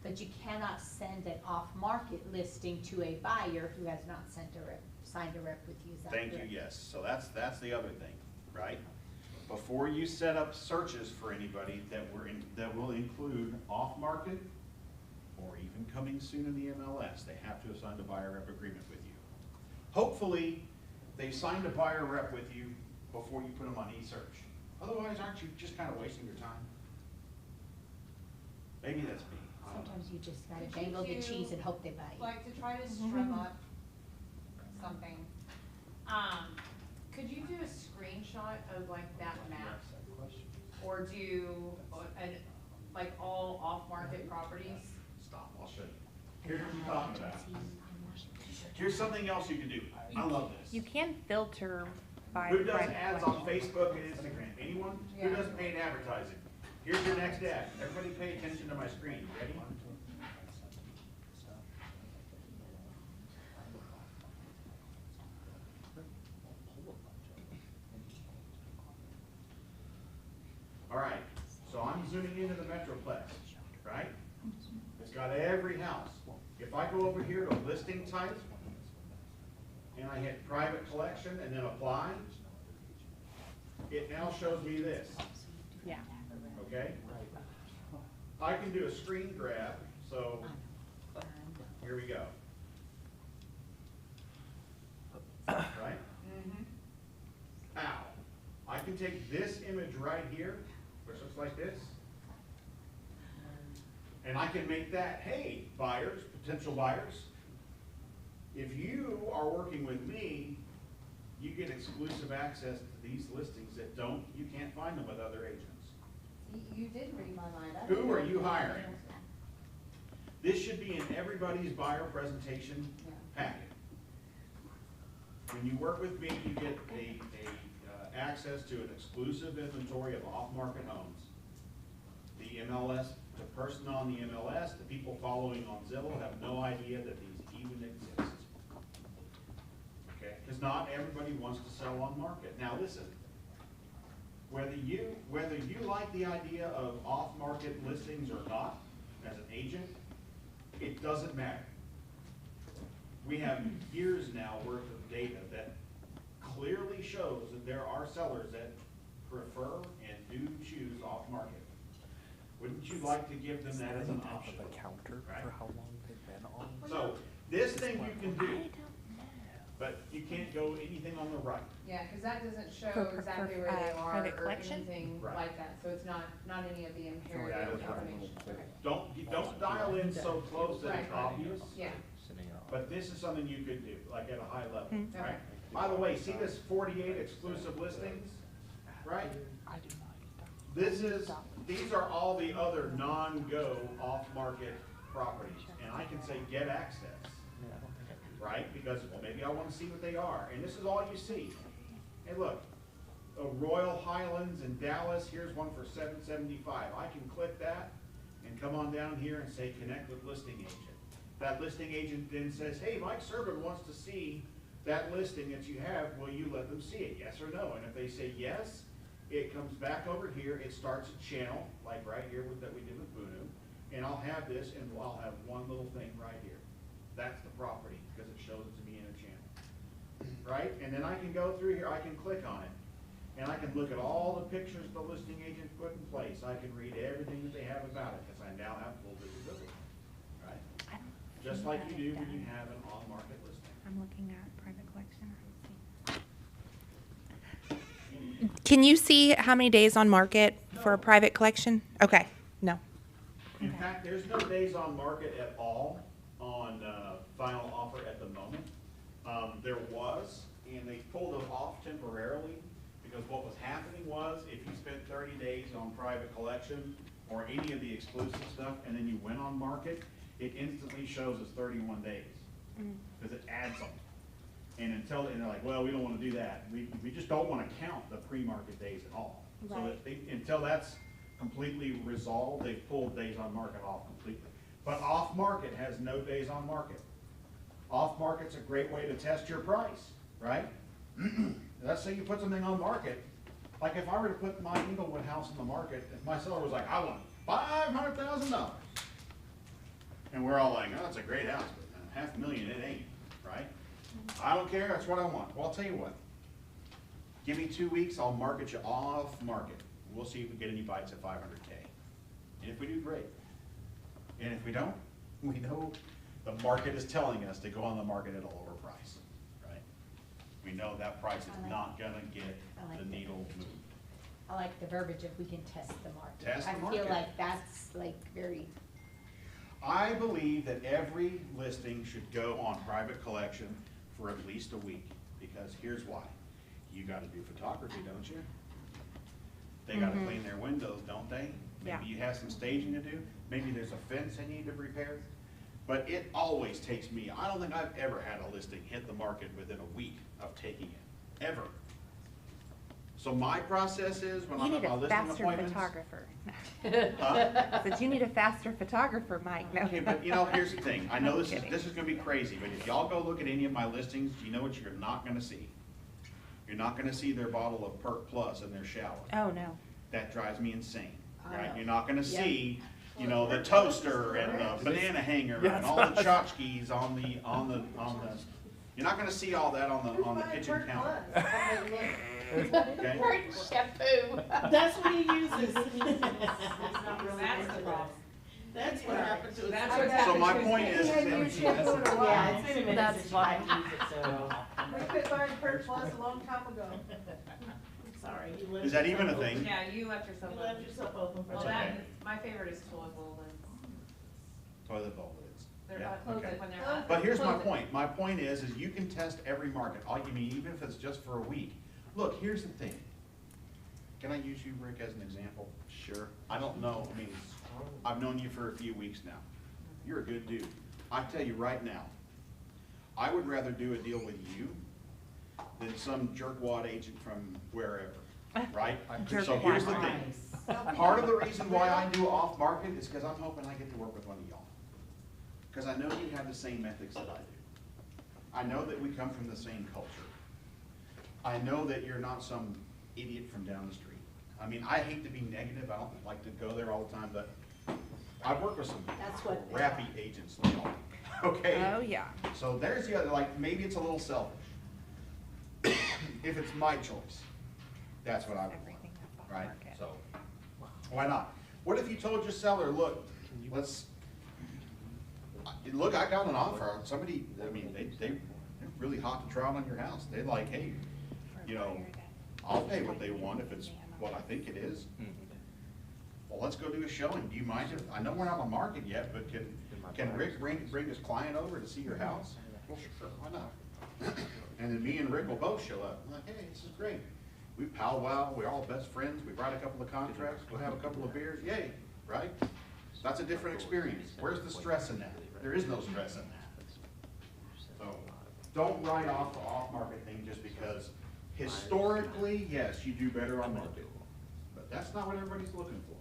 But you cannot send an off-market listing to a buyer who has not signed a rep with you, is that Thank you, correct? yes. So that's the other thing, right? Before you set up searches for anybody that will include off-market or even coming soon in the MLS, they have to have signed a buyer rep agreement with you. Hopefully, they signed a buyer rep with you before you put them on eSearch. Otherwise, aren't you just kind of wasting your time? Maybe that's me. I don't know. Sometimes you just gotta Could you dangle the do, cheese and hope they buy you. Like, to try to strum up something, could you do a screenshot of like that map? Or do, like all off-market properties? Stop, I'll show you. Here's what I'm talking about. Here's something else you can do. I love this. You can filter by. Who does private ads collection. on Facebook and Instagram? Anyone? Who Yeah. doesn't paid advertising? Here's your next ad. Everybody pay attention to my screen. Ready? All right, so I'm zooming into the Metroplex, right? It's got every house. If I go over here to listing type, and I hit private collection and then apply, it now shows me this, Yeah. okay? I can do a screen grab, so here we go. Right? Ow. I can take this image right here, which looks like this, and I can make that, hey, buyers, potential buyers, if you are working with me, you get exclusive access to these listings that you can't find them with other agents. You did read my mind. Who are you hiring? This should be in everybody's buyer presentation packet. When you work with me, you get access to an exclusive inventory of off-market homes. The MLS, the person on the MLS, the people following on Zillow have no idea that these even exist. Okay, because not everybody wants to sell on market. Now listen, whether you like the idea of off-market listings or not, as an agent, it doesn't matter. We have years now worth of data that clearly shows that there are sellers that prefer and do choose off-market. Wouldn't you like to give them that as an option? Right? So, this thing you can do, but you can't go anything on the right. Yeah, cause that doesn't show For exactly where they are private or collection? anything Right. like that, so it's not any of the That inherited is right. information. Okay. Don't dial in so close that it's Right. obvious. Yeah, But this is something you could do, like at a high level, Okay. right? By the way, see this 48 exclusive listings, right? These are all the other non-go off-market properties, and I can say get access, right? Because, well, maybe I wanna see what they are, and this is all you see. Hey, look, Royal Highlands in Dallas, here's one for $775. I can click that and come on down here and say connect with listing agent. That listing agent then says, hey, Mike Serban wants to see that listing that you have, will you let them see it, yes or no? And if they say yes, it comes back over here, it starts a channel, like right here that we did with Bunu, and I'll have this, and I'll have one little thing right here. That's the property, because it shows it to me in a channel, right? And then I can go through here, I can click on it, and I can look at all the pictures the listing agent put in place. I can read everything that they have about it, because I now have full visibility, right? Just like you do when you have an on-market listing. I'm looking at private collection. Can you see how many days on market for a private collection? Okay, no. In fact, there's no days on market at all on final offer at the moment. There was, and they pulled it off temporarily, because what was happening was, if you spent 30 days on private collection or any of the exclusive stuff, and then you went on market, it instantly shows as 31 days, because it adds them. And and they're like, well, we don't want to do that. We just don't want to count the pre-market days at all. So that until that's completely resolved, they've pulled days on market off completely. But off market has no days on market. Off market's a great way to test your price, right? Let's say you put something on market. Like if I were to put my Inglewood house on the market, if my seller was like, I want $500,000. And we're all like, oh, it's a great house, but $500,000 it ain't, right? I don't care, that's what I want. Well, I'll tell you what. Give me 2 weeks, I'll market you off market. We'll see if we get any bites at 500K. And if we do, great. And if we don't, we know the market is telling us to go on the market at a lower price, right? We know that price is not gonna get the needle moved. I like the verbiage of we can test the market. Test the I market. feel like that's like very, I believe that every listing should go on private collection for at least a week, because here's why. You gotta do photography, don't you? They gotta clean their windows, don't they? Maybe you have some staging to do, maybe there's a fence they need to repair. But it always takes me, I don't think I've ever had a listing hit the market within a week of taking it, ever. So my process is, when I'm at my listing appointments. But you need a faster photographer, Mike. No. Okay, but you know, here's the thing, I know this is gonna be crazy, but if y'all go look at any of my listings, you know what you're not gonna see? You're not gonna see their bottle of Perk Plus in their shower. Oh, no. That drives me insane, right? You're not gonna see, you know, the toaster and the banana hanger and all the tchotchkes on the, you're not gonna see all that on the kitchen counter. Okay? shampoo. That's what he uses. That's the problem. That's what happened to us. So my point is, Yeah, it's been a minute That's since I fine. used it, so. We quit buying Perk Plus a long time ago. Sorry. you left is that yourself even a open. thing? Yeah, you left yourself You open. left yourself open for Well, that. okay. my favorite is toilet bowl lids. Toilet bowl lids. They're Yeah, close okay. it when they're hot. But here's my Close it. point. My point is you can test every market. All you mean, even if it's just for a week. Look, here's the thing. Can I use you, Rick, as an example? Sure. I don't know. I mean, I've known you for a few weeks now. You're a good dude. I tell you right now, I would rather do a deal with you than some jerkwad agent from wherever, right? So here's the thing. Part of the reason why I do off market is because I'm hoping I get to work with one of y'all. Because I know you have the same ethics that I do. I know that we come from the same culture. I know that you're not some idiot from down the street. I mean, I hate to be negative, I don't like to go there all the time, but I've worked with some That's what- crappy agents like y'all, okay? Oh, yeah. So there's the other, like, maybe it's a little selfish. If it's my choice, that's what I would want, right? So, why not? What if you told your seller, look, look, I got an offer, somebody, I mean, they're really hot to trot on your house. They're like, hey, you know, I'll pay what they want if it's what I think it is. Well, let's go do a showing. Do you mind if, I know we're not on market yet, but can Rick bring his client over to see your house? Well, sure, why not? And then me and Rick will both show up. I'm like, hey, this is great. We powwow, we're all best friends, we write a couple of contracts, we'll have a couple of beers, yay, right? That's a different experience. Where's the stress in that? There is no stress in that. So, don't write off the off-market thing just because historically, yes, you do better on market. But that's not what everybody's looking for.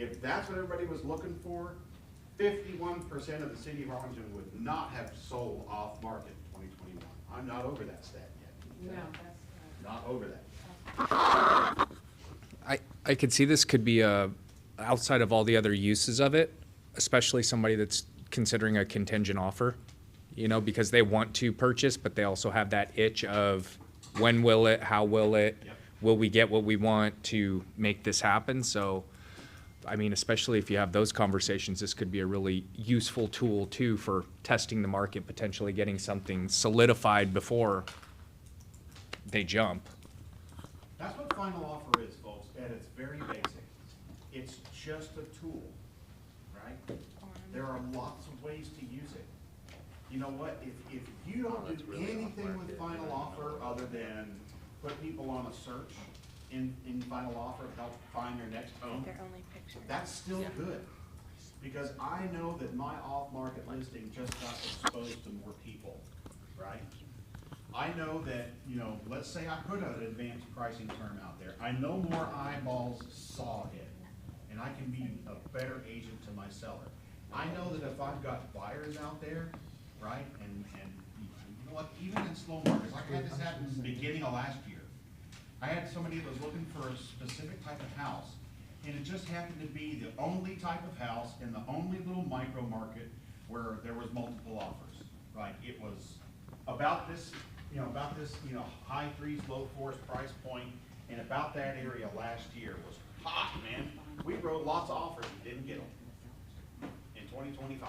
If that's what everybody was looking for, 51% of the city of Arlington would not have sold off-market in 2021. I'm not over that stat yet. No, that's. Not over that. I could see this could be outside of all the other uses of it, especially somebody that's considering a contingent offer, you know, because they want to purchase, but they also have that itch of when will it, how will it, will we get what we want to make this happen? So, I mean, especially if you have those conversations, this could be a really useful tool too for testing the market, potentially getting something solidified before they jump. That's what final offer is, folks, at its very basic. It's just a tool, There are lots of ways to use it. You know what, if you don't do anything with final offer other than put people on a search in final offer, help find their next home, They're only pictures. that's still good. Because I know that my off-market listing just got exposed to more people, right? I know that, you know, let's say I put an advanced pricing term out there. I know more eyeballs saw it, and I can be a better agent to my seller. I know that if I've got buyers out there, right, and you know what, even in slow markets, like I had this happen in the beginning of last year. I had somebody that was looking for a specific type of house, and it just happened to be the only type of house in the only little micro market where there was multiple offers, right? It was about this, high threes, low fours price point, and about that area last year was hot, man. We wrote lots of offers and didn't get them in 2025.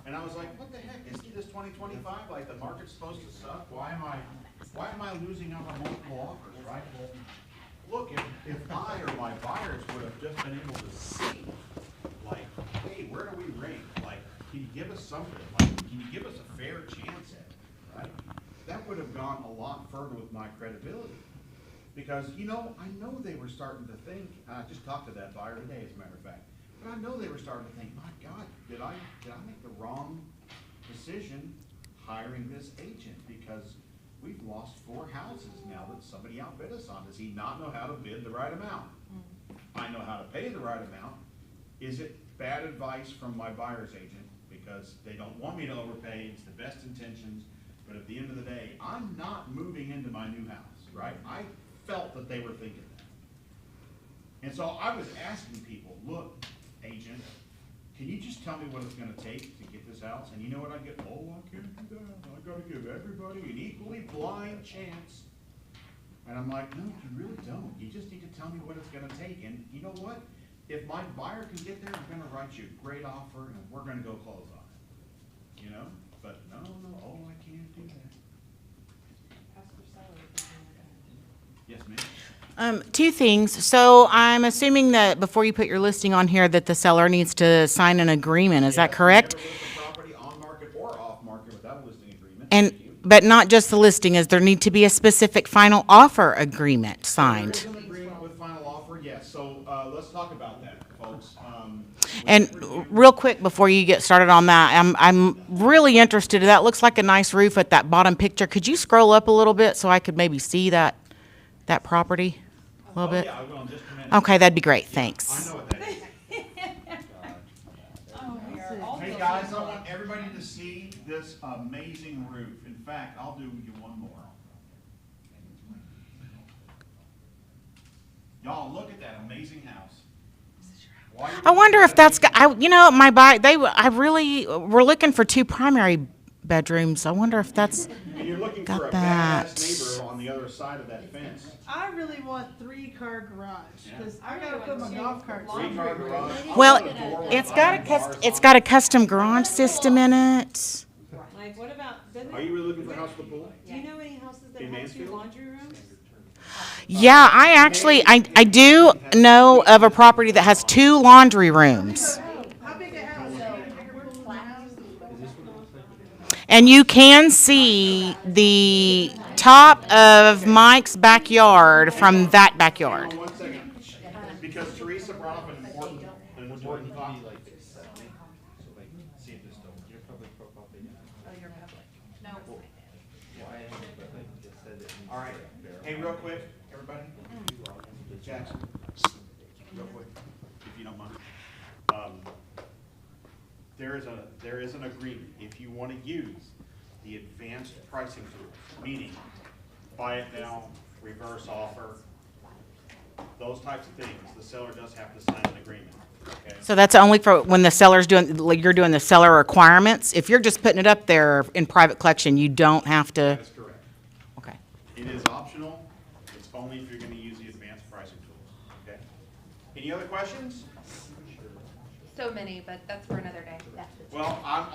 And I was like, what the heck, isn't this 2025, like the market's supposed to suck? Why am I losing out on multiple offers, right? Look, if I or my buyers would have just been able to see, like, hey, where do we rank? Like, can you give us something? Like, can you give us a fair chance at it, right? That would have gone a lot further with my credibility. Because, I know they were starting to think, and I just talked to that buyer today, as a matter of fact, but I know they were starting to think, my God, did I make the wrong decision hiring this agent? Because we've lost 4 houses now that somebody outbid us on. Does he not know how to bid the right amount? I know how to pay the right amount. Is it bad advice from my buyer's agent because they don't want me to overpay? It's the best intentions, but at the end of the day, I'm not moving into my new house, right? I felt that they were thinking that. And so I was asking people, look, agent, can you just tell me what it's gonna take to get this house? And you know what I get? Oh, I can't do that. I gotta give everybody an equally blind chance. And I'm like, no, you really don't. You just need to tell me what it's gonna take. And you know what? If my buyer can get there, I'm gonna write you a great offer and we're gonna go close on it. But no, oh, I can't do that. Yes, ma'am? 2 things. So I'm assuming that before you put your listing on here, that the seller needs to sign an agreement. Is that correct? Never list a property on market or off market without a listing agreement. But not just the listing, is there need to be a specific final offer agreement signed? There is an agreement with final offer, yes. So let's talk about that, folks. And real quick, before you get started on that, I'm really interested. That looks like a nice roof at that bottom picture. Could you scroll up a little bit so I could maybe see that property a little bit? Yeah, I will in just a minute. Okay, that'd be great. I Thanks. know what that is. Hey, guys, I want everybody to see this amazing roof. In fact, I'll do you one more. Y'all, look at that amazing house. I wonder if that's, my buy, I really, we're looking for 2 primary bedrooms. I wonder if that's And you're looking got for a that. badass neighbor on the other side of that fence. I really want 3-car garage, because I gotta put my golf carts. 3-car garage. I Well, want a door with it's got iron bars it's on got a it. custom garage system in it. Like, what about, doesn't Are it, you really looking for a house with a pool? do you know any houses that In have 2 Mansfield? laundry rooms? Yeah, I actually, I do know of a property that has 2 laundry rooms. How big a house? And you can see the top of Mike's backyard from that backyard. Hold on 1 second. Because Teresa brought up an important topic. See if this still works. Your public profile page. Oh, you're public. No. All right. Hey, real quick, everybody. Jackson, real quick, if you don't mind. There is an agreement. If you want to use the advanced pricing tools, meaning buy it now, reverse offer, those types of things, the seller does have to sign an agreement. Okay? So that's only for when the seller's doing, like you're doing the seller requirements. If you're just putting it up there in private collection, you don't have to. That is correct. Okay. It is optional. It's only if you're going to use the advanced pricing tools. Okay? Any other questions? So many, but that's for another day. Well, I'm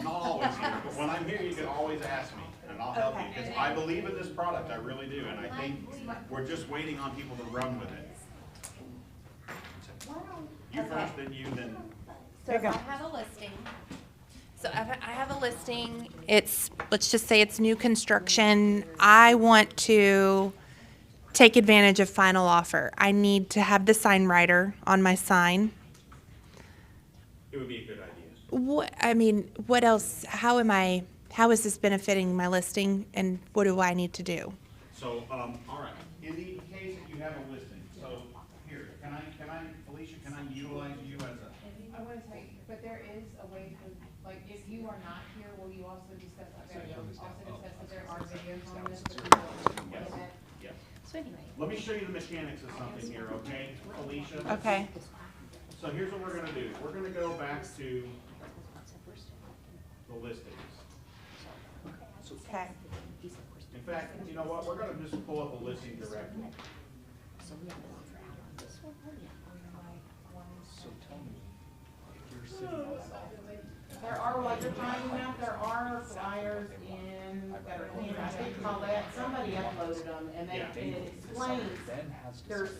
not always here, but when I'm here, you can always ask me, and I'll help you, because I believe in this product, I really do, and I think we're just waiting on people to run with it. You first, then you, then. So if I have a listing, it's, let's just say it's new construction. I want to take advantage of final offer. I need to have the sign writer on my sign. It would be a good idea. What else, how is this benefiting my listing and what do I need to do? So, all right, in the case that you have a listing, so here, Felicia, can I utilize you as a? I want to say, but there is a way to, like, if you are not here, will you also discuss, that there are videos on this? Yes. So anyway. Let me show you the mechanics of something here, okay, Felicia? Okay. So here's what we're gonna do. We're gonna go back to the listings. Okay. In fact, you know what, we're gonna just pull up a listing directly. There are, like you're finding out, there are flyers in, that are, I think Colette, somebody uploaded them, and they, and it explains, there's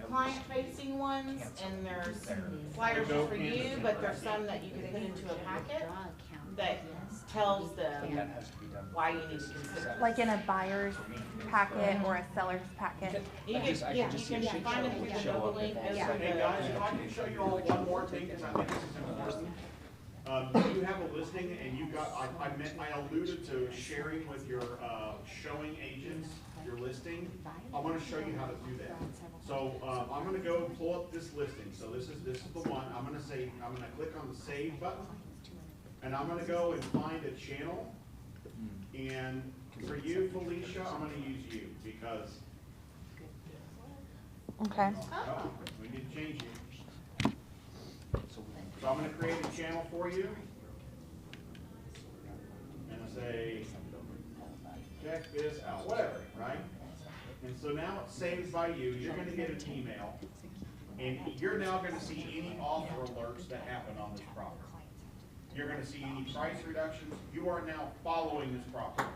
client-facing ones, and there's flyers for you, but there's some that you can put into a packet that tells them why you need to consider. Like in a buyer's packet or a seller's packet? You can, yeah, you can find it through the Google link. Hey guys, if I can show you all one more thing, because I think this is important. You have a listing and you got, I alluded to sharing with your, showing agents your listing. I want to show you how to do that. So, I'm going to go pull up this listing. So this is the one. I'm going to click on the save button. And I'm going to go and find a channel. And for you, Felicia, I'm going to use you because. Okay. Oh, we need to change you. So I'm going to create a channel for you. And I say, check this out, whatever, right? And so now it's saved by you. You're going to get an email. And you're now going to see any offer alerts that happen on this property. You're going to see any price reductions. You are now following this property.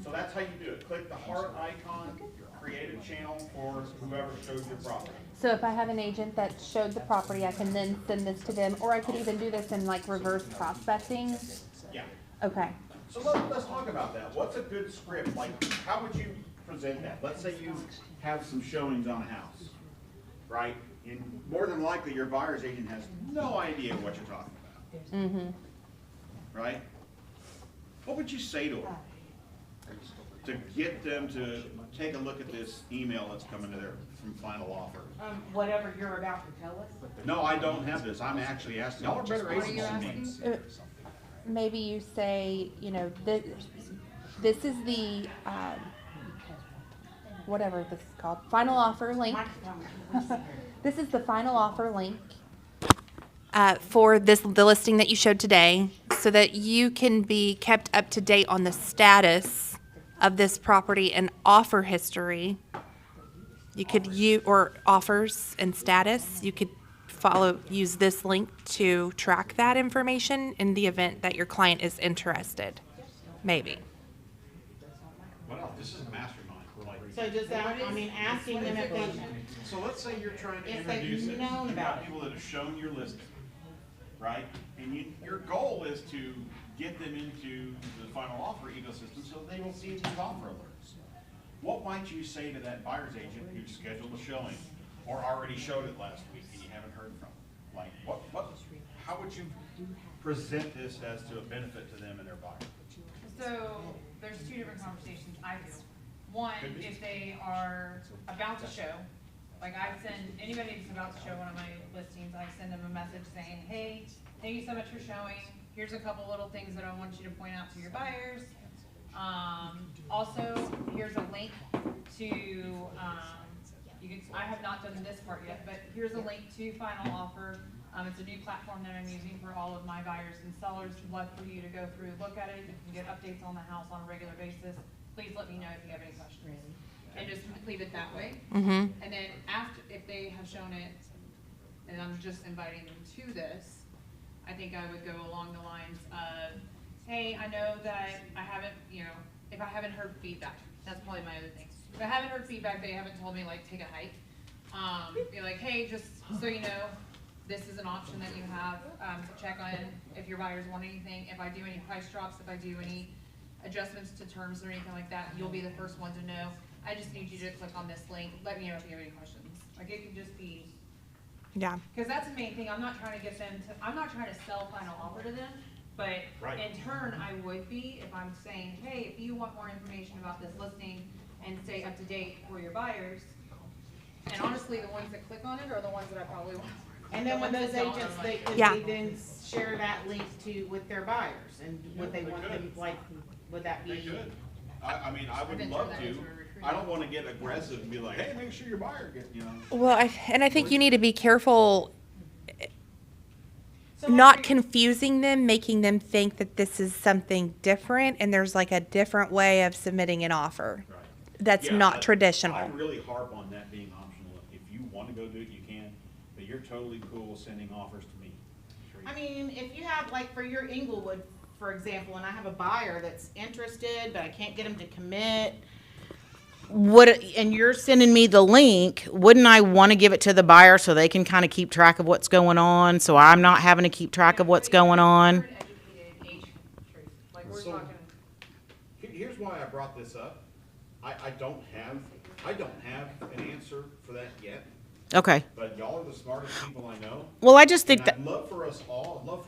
So that's how you do it. Click the heart icon, create a channel for whoever shows your property. So if I have an agent that showed the property, I can then send this to them, or I could even do this in like reverse prospecting? Yeah. Okay. So let's talk about that. What's a good script? Like, how would you present that? Let's say you have some showings on a house, right? And more than likely, your buyer's agent has no idea what you're talking about. Mm-hmm. Right? What would you say to them to get them to take a look at this email that's coming to their from final offer? Whatever you're about to tell us. No, I don't have this. I'm actually asking. Y'all are better agents than me. Maybe you say, you know, this is the, whatever this is called, final offer link. This is the final offer link for the listing that you showed today, so that you can be kept up to date on the status of this property and offer history. You could or offers and status. You could use this link to track that information in the event that your client is interested. Maybe. What else? This is a mastermind. So does that, I mean, asking them if they, So let's say you're trying to if they've introduce it. known You about got it. people that have shown your listing, right? And your goal is to get them into the final offer ecosystem so they will see these offer alerts. What might you say to that buyer's agent who scheduled a showing or already showed it last week and you haven't heard from them? Like, how would you present this as to a benefit to them and their buyer? So there's two different conversations I do. One, if they are about to show, like I send anybody that's about to show one of my listings, I send them a message saying, hey, thank you so much for showing. Here's a couple little things that I want you to point out to your buyers. Also, here's a link to, I have not done this part yet, but here's a link to Final Offer. It's a new platform that I'm using for all of my buyers and sellers. I'd love for you to go through, look at it. You can get updates on the house on a regular basis. Please let me know if you have any questions. And just leave it that way. Mm-hmm. And then after, if they have shown it, and I'm just inviting them to this, I think I would go along the lines of, hey, I know that I haven't, if I haven't heard feedback, that's probably my other thing. If I haven't heard feedback, they haven't told me, like, take a hike. Be like, hey, just so you know, this is an option that you have, to check on if your buyers want anything. If I do any price drops, if I do any adjustments to terms or anything like that, you'll be the first one to know. I just need you to click on this link. Let me know if you have any questions. Like, it could just be, Yeah. because that's the main thing. I'm not trying to get them to, I'm not trying to sell final offer to them, but Right. in turn, I would be if I'm saying, hey, if you want more information about this listing and stay up to date for your buyers. And honestly, the ones that click on it are the ones that I probably want. And then with The ones those that don't, agents, I'm they like, could Yeah. they then share that link to, with their buyers, and would they they want could. them, like, would that be? They could. I mean, I would Then love turn that to. into a recruiting. I don't wanna get aggressive and be like, hey, make sure your buyer gets, you know. Well, I think you need to be careful So not like- confusing them, making them think that this is something different and there's like a different way of submitting an offer. Right. That's Yeah, not I traditional. really harp on that being optional. If you wanna go do it, you can, but you're totally cool sending offers to me. Sure you I mean, if you have, like, for your Inglewood, for example, and I have a buyer that's interested, but I can't get him to commit, and you're sending me the link, wouldn't I want to give it to the buyer so they can kind of keep track of what's going on, so I'm not having to keep track of what's going on? You're an educated agent, truth. Like, we're So- talking. Here's why I brought this up. I don't have an answer for that yet, Okay. but y'all are the smartest people I know. Well, I just think And that, I'd love for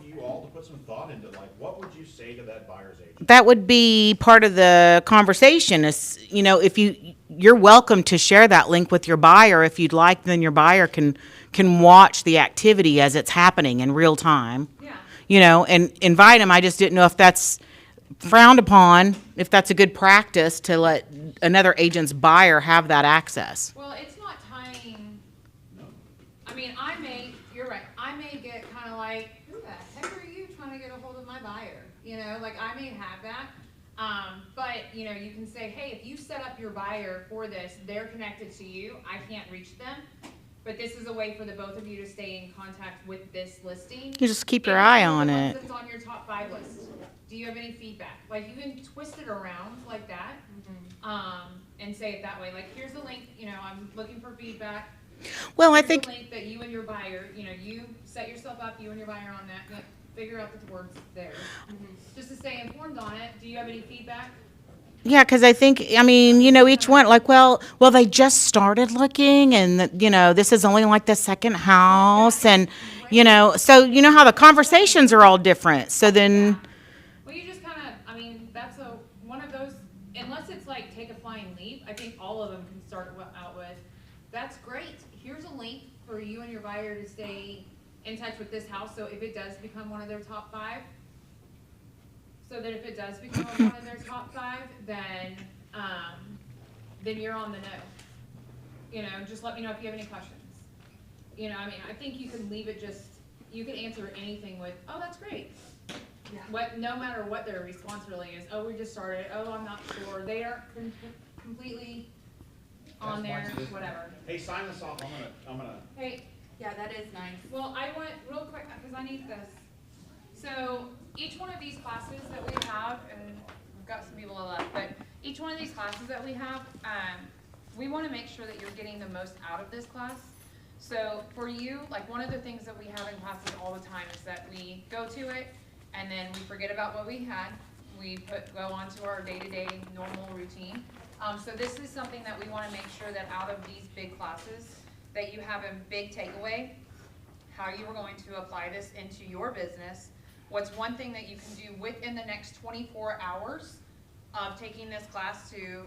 you all to put some thought into, like, what would you say to that buyer's agent? that would be part of the conversation is, you know, if you're welcome to share that link with your buyer if you'd like, then your buyer can watch the activity as it's happening in real time. Yeah. You know, and invite them. I just didn't know if that's frowned upon, if that's a good practice to let another agent's buyer have that access. Well, it's not tying, No. I mean, you're right, I may get kind of like, who the heck are you trying to get a hold of my buyer? You know, like, I may have that. But, you know, you can say, hey, if you set up your buyer for this, they're connected to you, I can't reach them. But this is a way for the both of you to stay in contact with this listing. You just keep your And eye one of on the ones it. that's on your top 5 list. Do you have any feedback? Like, you can twist it around like that, and say it that way. Like, here's the link, you know, I'm looking for feedback. Well, I Here's the think, link that you and your buyer, you know, you set yourself up, you and your buyer on that, yeah, figure out the words there. Just to stay informed on it. Do you have any feedback? yeah, because I think, I mean, you know, each one, like, well, they just started looking, and, you know, this is only like the second house, and, you know, so you know how the conversations are all different, so then, Well, you just kind of, I mean, that's one of those, unless it's like take a flying leap, I think all of them can start out with, that's great. Here's a link for you and your buyer to stay in touch with this house, so if it does become one of their top 5, so that if it does become one of their top 5, then you're on the know. You know, just let me know if you have any questions. You know, I mean, I think you can leave it you can answer anything with, oh, that's great. No matter what their response really is, oh, we just started, oh, I'm not sure, they aren't completely on there, That's fine. whatever. Hey, sign us off. I'm gonna. Hey, Yeah, that is nice. well, I want, real quick, because I need this. So, each one of these classes that we have, and we've got some people left, but each one of these classes that we have, we want to make sure that you're getting the most out of this class. So, for you, like, one of the things that we have in classes all the time is that we go to it, and then we forget about what we had. We go on to our day-to-day normal routine. So this is something that we want to make sure that out of these big classes, that you have a big takeaway, how you are going to apply this into your business. What's one thing that you can do within the next 24 hours of taking this class to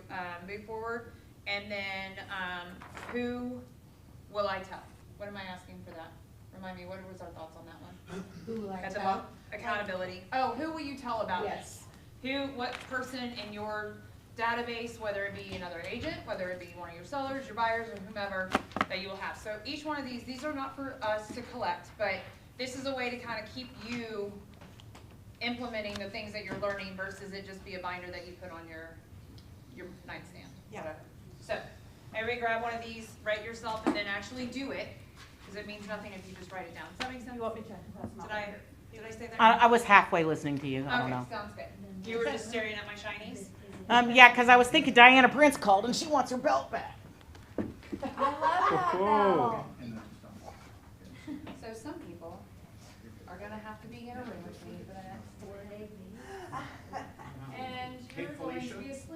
move forward? And then who will I tell? What am I asking for that? Remind me, what was our thoughts on that one? Who will I At the tell? bottom, accountability. Oh, who will you tell about this? Yes. What person in your database, whether it be another agent, whether it be one of your sellers, your buyers, or whomever that you will have. So each one of these are not for us to collect, but this is a way to kind of keep you implementing the things that you're learning versus it just be a binder that you put on your nightstand. Yeah. whatever. So everybody grab one of these, write yourself, and then actually do it, because it means nothing if you just write it down. Does that make sense? You want me to pass them out? Did I say that? I was halfway listening to you, I don't Okay, know. sounds good. You were just staring at my shinies? Yeah, because I was thinking Diana Prince called and she wants her belt back. I love that belt. So some people gonna have to be in a room with me for the next 4 days. And Hey, you're going to Felicia? be asleep.